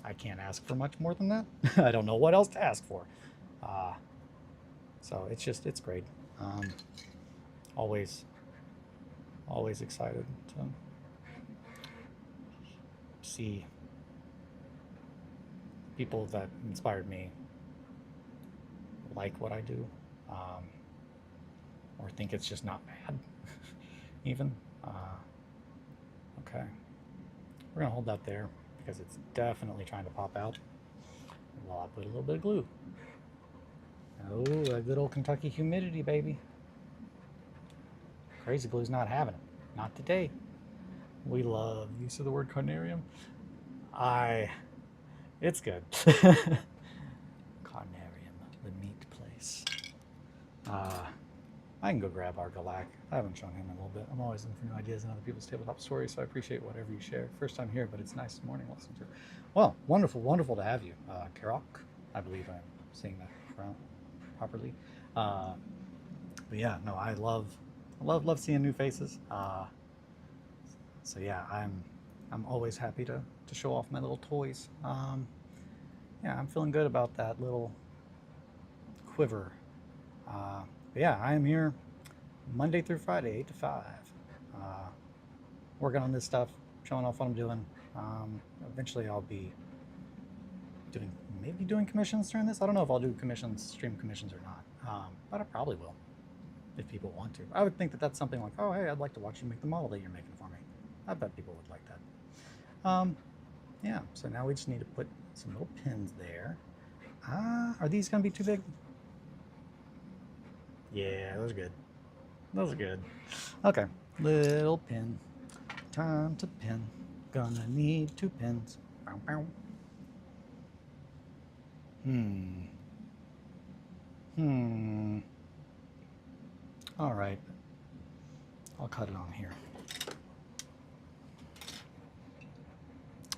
I can't ask for much more than that. I don't know what else to ask for. So it's great. Always excited to see people that inspired me like what I do, or think it's just not bad, even. Okay, we're gonna hold that there because it's definitely trying to pop out. Well, I put a little bit of glue. Oh, that good old Kentucky humidity, baby. Crazy Glue's not having it. Not today. We love use of the word carnarium. It's good. Carnarium, the meat place. I can go grab our Galak. I haven't shown him in a little bit. I'm always looking for new ideas in other people's tabletop stories, so I appreciate whatever you share. First time here, but it's nice this morning listening to. Well, wonderful, wonderful to have you, Karok. I believe I'm saying that properly. But yeah, no, I love seeing new faces. So yeah, I'm always happy to show off my little toys. Yeah, I'm feeling good about that little quiver. But yeah, I am here Monday through Friday, 8 to 5, working on this stuff, showing off what I'm doing. Eventually I'll be maybe doing commissions during this. I don't know if I'll do commissions, stream commissions or not, but I probably will if people want to. I would think that that's something like, oh, hey, I'd like to watch you make the model that you're making for me. I bet people would like that. Yeah, so now we just need to put some little pins there. Are these going to be too big? Yeah, those are good. Those are good. Okay, little pin. Time to pin. Gonna need 2 pins. Bow, bow. All right. I'll cut it on here.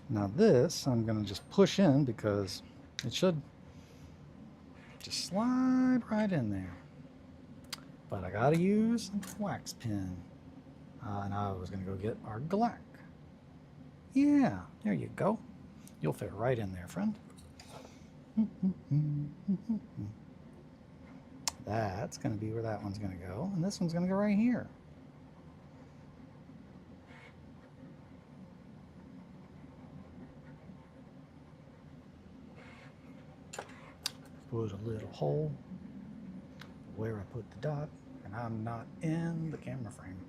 Now this, I'm gonna just push in because it should just slide right in there. But I gotta use a wax pin. And I was gonna go get our Galak. Yeah, there you go. You'll fit right in there, friend. That's gonna be where that one's gonna go, and this one's gonna go right here. Put a little hole where I put the dot, and I'm not in the camera frame.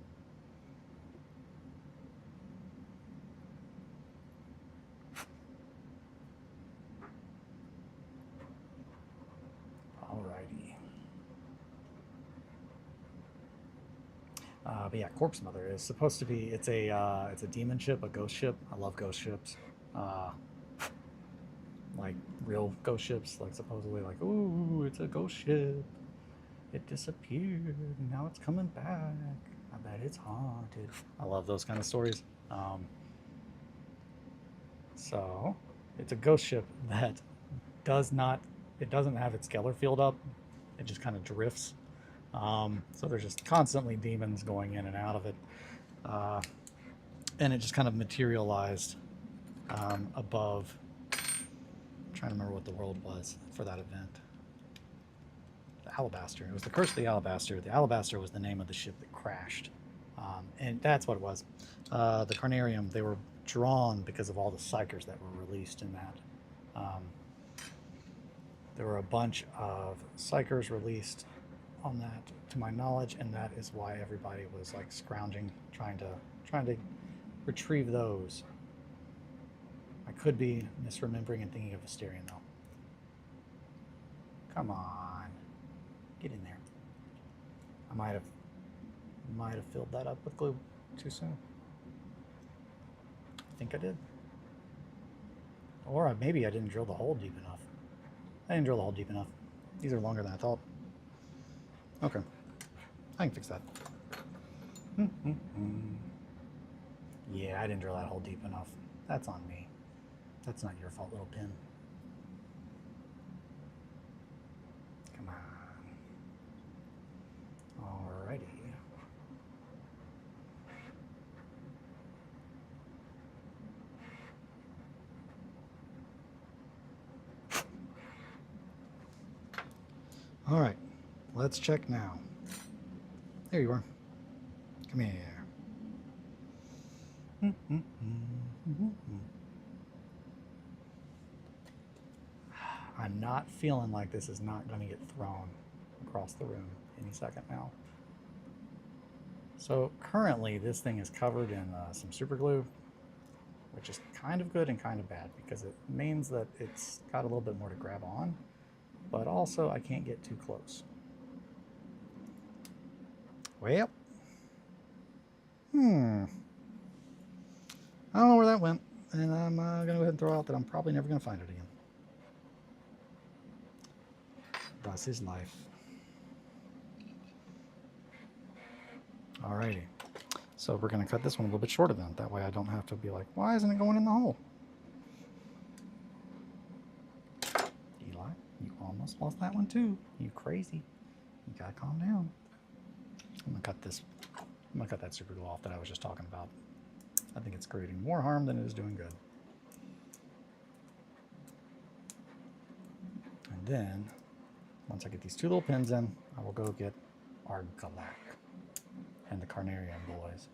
Alrighty. But yeah, Corpse Mother is supposed to be, it's a demon ship, a ghost ship. I love ghost ships. Like real ghost ships, like supposedly like, ooh, it's a ghost ship. It disappeared, and now it's coming back. I bet it's haunted. I love those kind of stories. So it's a ghost ship that doesn't have its scalar field up. It just kind of drifts. So there's just constantly demons going in and out of it. And it just kind of materialized above. I'm trying to remember what the world was for that event. The Alabaster. It was the Curse of the Alabaster. The Alabaster was the name of the ship that crashed. And that's what it was. The Carnarium, they were drawn because of all the psychers that were released in that. There were a bunch of psychers released on that, to my knowledge, and that is why everybody was like scrounging, trying to retrieve those. I could be misremembering and thinking of Asterion though. Come on, get in there. I might have filled that up with glue too soon. I think I did. Or maybe I didn't drill the hole deep enough. I didn't drill the hole deep enough. These are longer than I thought. Okay, I can fix that. Yeah, I didn't drill that hole deep enough. That's on me. That's not your fault, little pin. Come on. Alrighty. All right, let's check now. There you are. Come here. I'm not feeling like this is not going to get thrown across the room any second now. So currently this thing is covered in some super glue, which is kind of good and kind of bad because it means that it's got a little bit more to grab on, but also I can't get too close. Well, I don't know where that went, and I'm going to go ahead and throw out that I'm probably never going to find it again. That's his life. Alrighty. So we're going to cut this one a little bit shorter then. That way I don't have to be like, why isn't it going in the hole? Eli, you almost lost that one too. You crazy. You gotta calm down. I'm gonna cut this. I'm gonna cut that super glue off that I was just talking about. I think it's creating more harm than it is doing good. And then, once I get these two little pins in, I will go get our Galak and the Carnarian boys.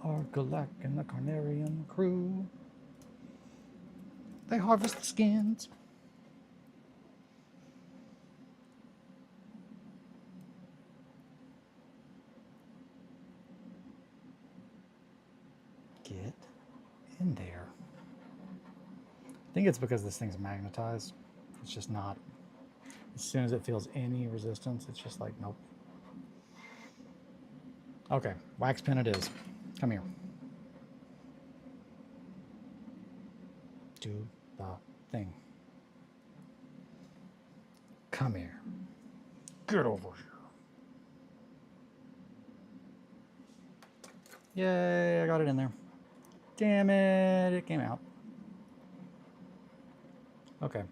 Our Galak and the Carnarian crew. They harvest the skins. Get in there. I think it's because this thing's magnetized. It's just not. As soon as it feels any resistance, it's just like, nope. Okay, wax pin it is. Come here. Do the thing. Come here. Get over here. Yay, I got it in there. Damn it, it came out. Okay,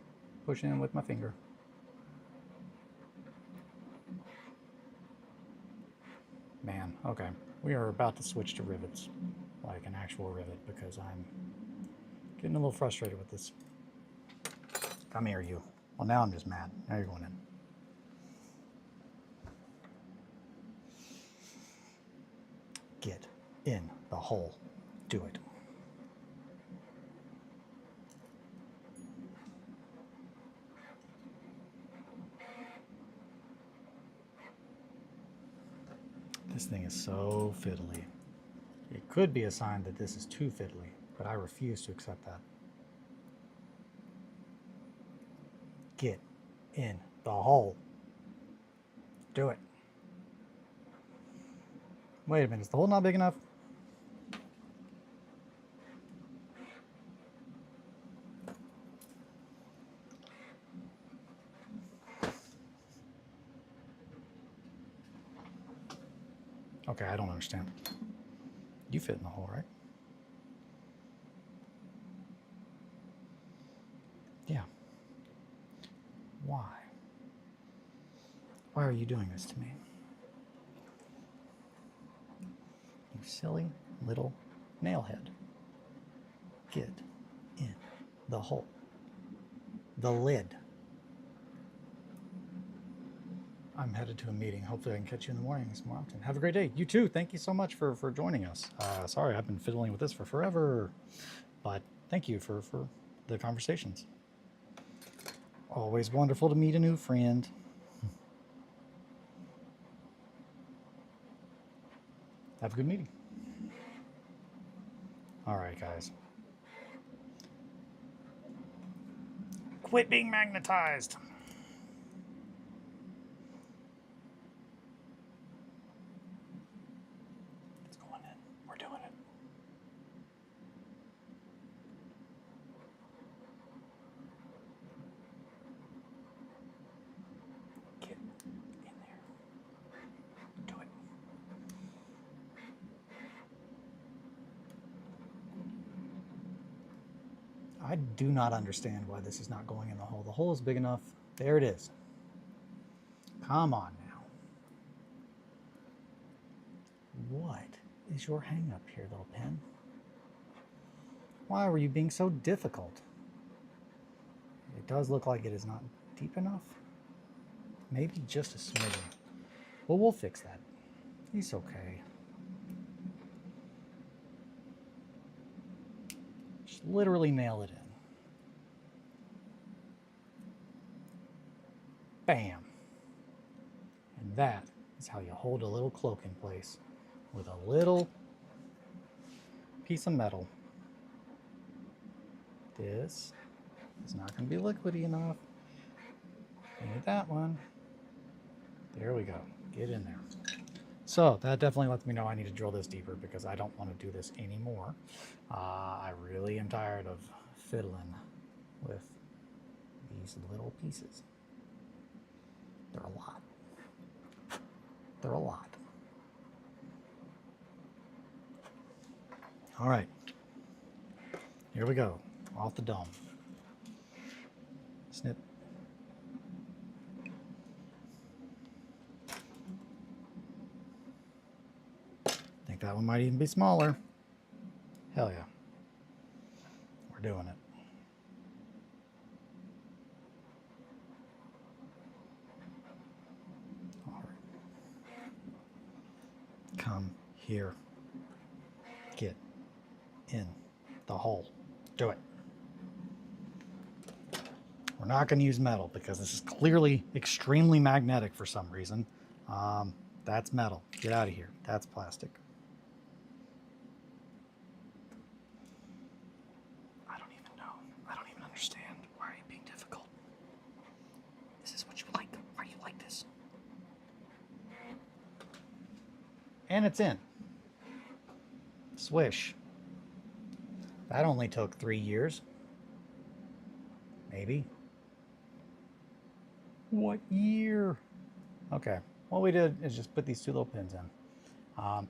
push in with my finger. Man, okay. We are about to switch to rivets, like an actual rivet, because I'm getting a little frustrated with this. Come here, you. Well, now I'm just mad. Now you're going in. Get in the hole. Do it. This thing is so fiddly. It could be a sign that this is too fiddly, but I refuse to accept that. Get in the hole. Do it. Wait a minute, is the hole not big enough? Okay, I don't understand. You fit in the hole, right? Yeah. Why? Why are you doing this to me? You silly little nailhead. Get in the hole. The lid. I'm headed to a meeting. Hopefully I can catch you in the mornings more often. Have a great day. You too. Thank you so much for joining us. Sorry, I've been fiddling with this for forever, but thank you for the conversations. Always wonderful to meet a new friend. Have a good meeting. All right, guys. Quit being magnetized. It's going in. We're doing it. Get in there. Do it. I do not understand why this is not going in the hole. The hole is big enough. There it is. Come on now. What is your hang up here, little pen? Why were you being so difficult? It does look like it is not deep enough. Maybe just a smidgen. Well, we'll fix that. He's okay. Just literally nail it in. Bam. And that is how you hold a little cloak in place with a little piece of metal. This is not going to be liquidy enough. Need that one. There we go. Get in there. So that definitely lets me know I need to drill this deeper because I don't want to do this anymore. I really am tired of fiddling with these little pieces. They're a lot. They're a lot. All right. Here we go. Off the dome. Snip. Think that one might even be smaller. Hell yeah. We're doing it. All right. Come here. Get in the hole. Do it. We're not going to use metal because this is clearly extremely magnetic for some reason. That's metal. Get out of here. That's plastic. I don't even know. I don't even understand. Why are you being difficult? This is what you like. Why do you like this? And it's in. Swish. That only took 3 years. Maybe. What year? Okay. What we did is just put these 2 little pins in.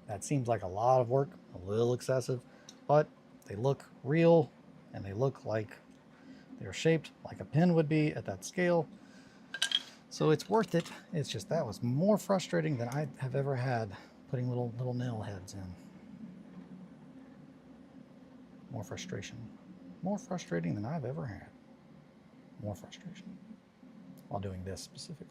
That seems like a lot of work, a little excessive, but they look real and they look like they're shaped like a pin would be at that scale. So it's worth it. It's just that was more frustrating than I have ever had putting little nail heads in. More frustration. More frustrating than I've ever had. More frustration. While doing this specifically.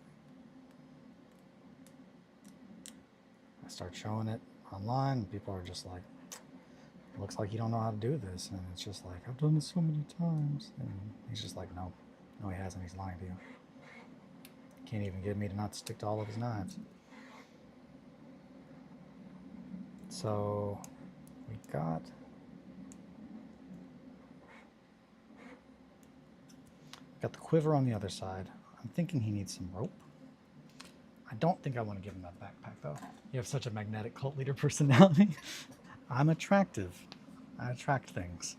I start showing it online, and people are just like, looks like you don't know how to do this. And it's just like, I've done this so many times. And he's just like, no, he hasn't. He's lying to you. Can't even get me to not stick to all of his knives. So we got the quiver on the other side. I'm thinking he needs some rope. I don't think I want to give him that backpack though. You have such a magnetic cult leader personality. I'm attractive. I attract things.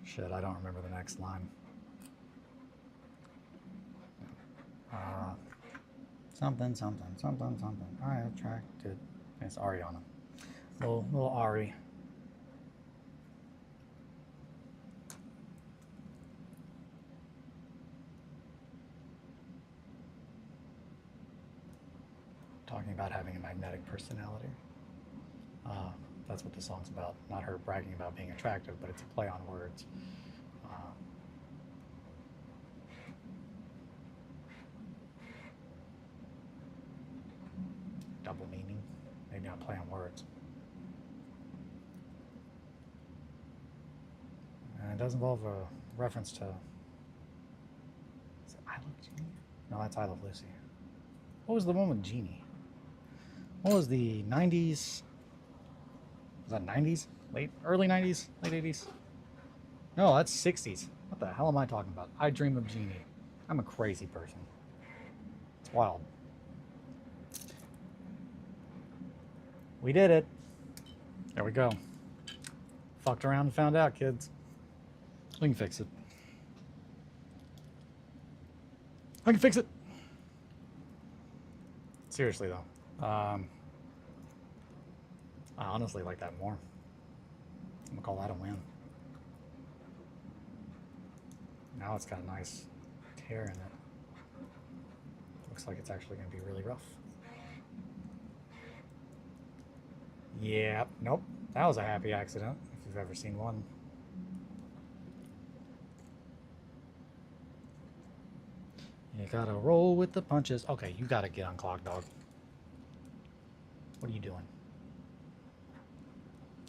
Shit, I don't remember the next line. Something. I attracted. It's Ariana. Little Ari. Talking about having a magnetic personality. That's what the song's about. Not her bragging about being attractive, but it's a play on words. Double meaning. Maybe not play on words. And it does involve a reference to... Is it I Love Jeannie? No, that's I Love Lucy. What was the one with Jeannie? What was the 90s? Was that 90s? Early 90s? Late 80s? No, that's 60s. What the hell am I talking about? I Dream of Jeannie. I'm a crazy person. It's wild. We did it. There we go. Fucked around and found out, kids. We can fix it. I can fix it. Seriously, though. I honestly like that more. I'm gonna call that a win. Now it's got a nice tear in it. Looks like it's actually gonna be really rough. Yeah, nope. That was a happy accident, if you've ever seen one. You gotta roll with the punches. Okay, you gotta get unclogged, dog. What are you doing?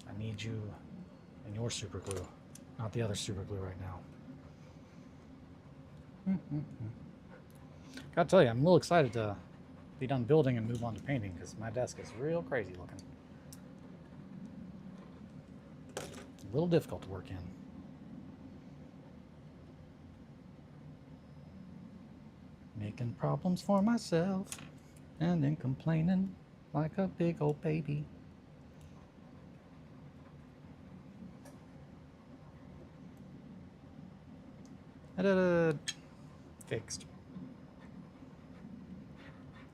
I need you and your super glue, not the other super glue right now. Gotta tell you, I'm a little excited to be done building and move on to painting because my desk is real crazy looking. A little difficult to work in. Making problems for myself and then complaining like a big old baby. Fixed.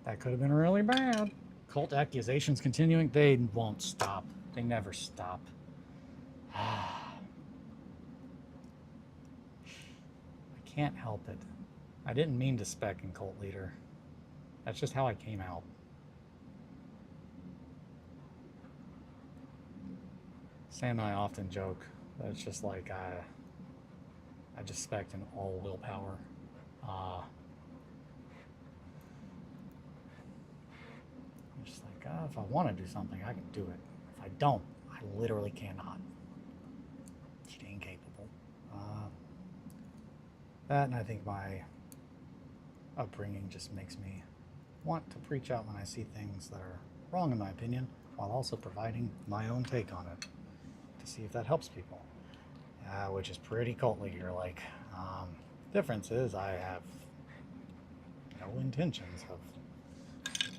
That could have been really bad. Cult accusations continuing. They won't stop. They never stop. I can't help it. I didn't mean to spec in cult leader. That's just how I came out. Sam and I often joke that it's just like I just spec'd in all willpower. I'm just like, if I want to do something, I can do it. If I don't, I literally cannot. Just incapable. That, and I think my upbringing just makes me want to preach out when I see things that are wrong in my opinion, while also providing my own take on it to see if that helps people, which is pretty cult leader-like. Difference is I have no intentions of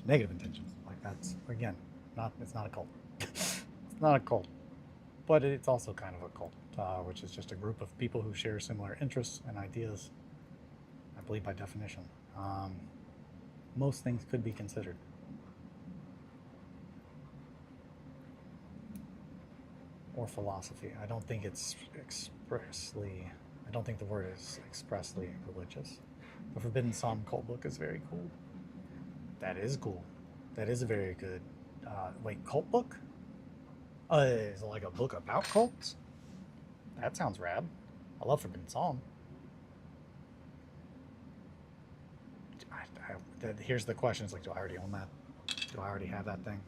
negative intentions. Like that's again, it's not a cult. It's not a cult, but it's also kind of a cult, which is just a group of people who share similar interests and ideas. I believe by definition, most things could be considered. Or philosophy. I don't think it's expressly, I don't think the word is expressly religious. The Forbidden Psalm cult book is very cool. That is cool. That is a very good, wait, cult book? Is it like a book about cults? That sounds rad. I love Forbidden Psalm. Here's the question, it's like, do I already own that? Do I already have that thing?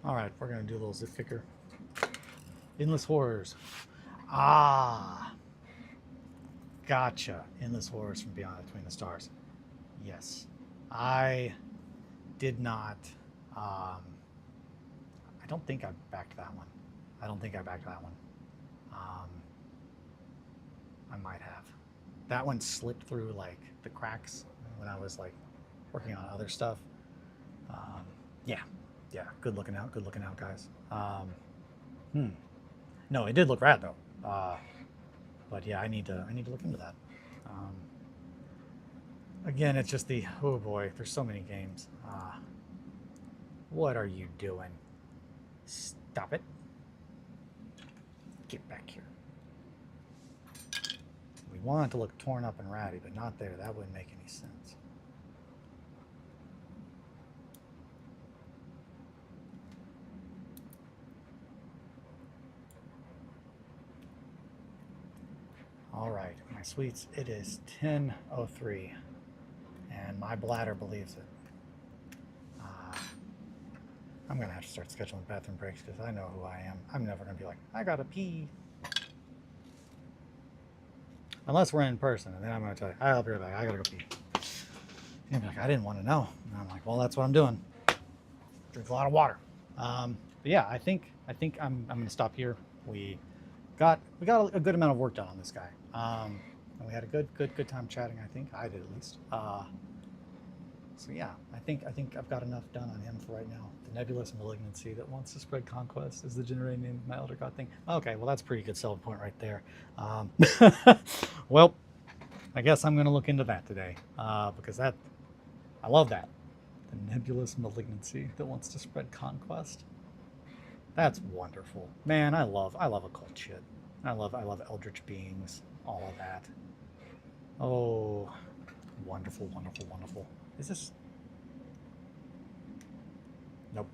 All right, we're gonna do a little zip kicker. Endless Horrors. Gotcha. Endless Horrors from Beyond Between the Stars. Yes, I did not. I don't think I backed that one. I might have. That one slipped through like the cracks when I was like working on other stuff. Yeah, good looking out, guys. No, it did look rad though. But yeah, I need to look into that. Again, it's just oh boy, there's so many games. What are you doing? Stop it. Get back here. We want it to look torn up and ratty, but not there. That wouldn't make any sense. All right, my sweets, it is 10:03, and my bladder believes it. I'm gonna have to start scheduling bathroom breaks because I know who I am. I'm never gonna be like, I gotta pee. Unless we're in person, and then I'm gonna tell you, I'll be right back, I gotta go pee. You'll be like, I didn't want to know. And I'm like, well, that's what I'm doing. Drink a lot of water. But yeah, I think I'm gonna stop here. We got a good amount of work done on this guy. And we had a good time chatting. I think I did at least. So yeah, I think I've got enough done on him for right now. The nebulous malignancy that wants to spread conquest is the generating name of my elder god thing. Okay, well that's a pretty good selling point right there. Well, I guess I'm gonna look into that today because I love that. The nebulous malignancy that wants to spread conquest. That's wonderful, man. I love occult shit. I love eldritch beings, all of that. Oh, wonderful. Is this? Nope.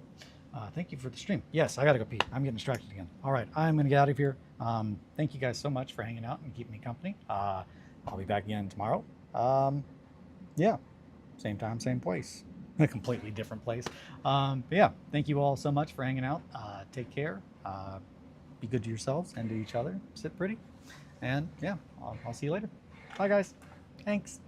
Thank you for the stream. Yes, I gotta go pee. I'm getting distracted again. All right, I'm gonna get out of here. Thank you guys so much for hanging out and keeping me company. I'll be back again tomorrow. Yeah, same time, same place. A completely different place. But yeah, thank you all so much for hanging out. Take care. Be good to yourselves and to each other. Sit pretty. And yeah, I'll see you later. Bye, guys. Thanks.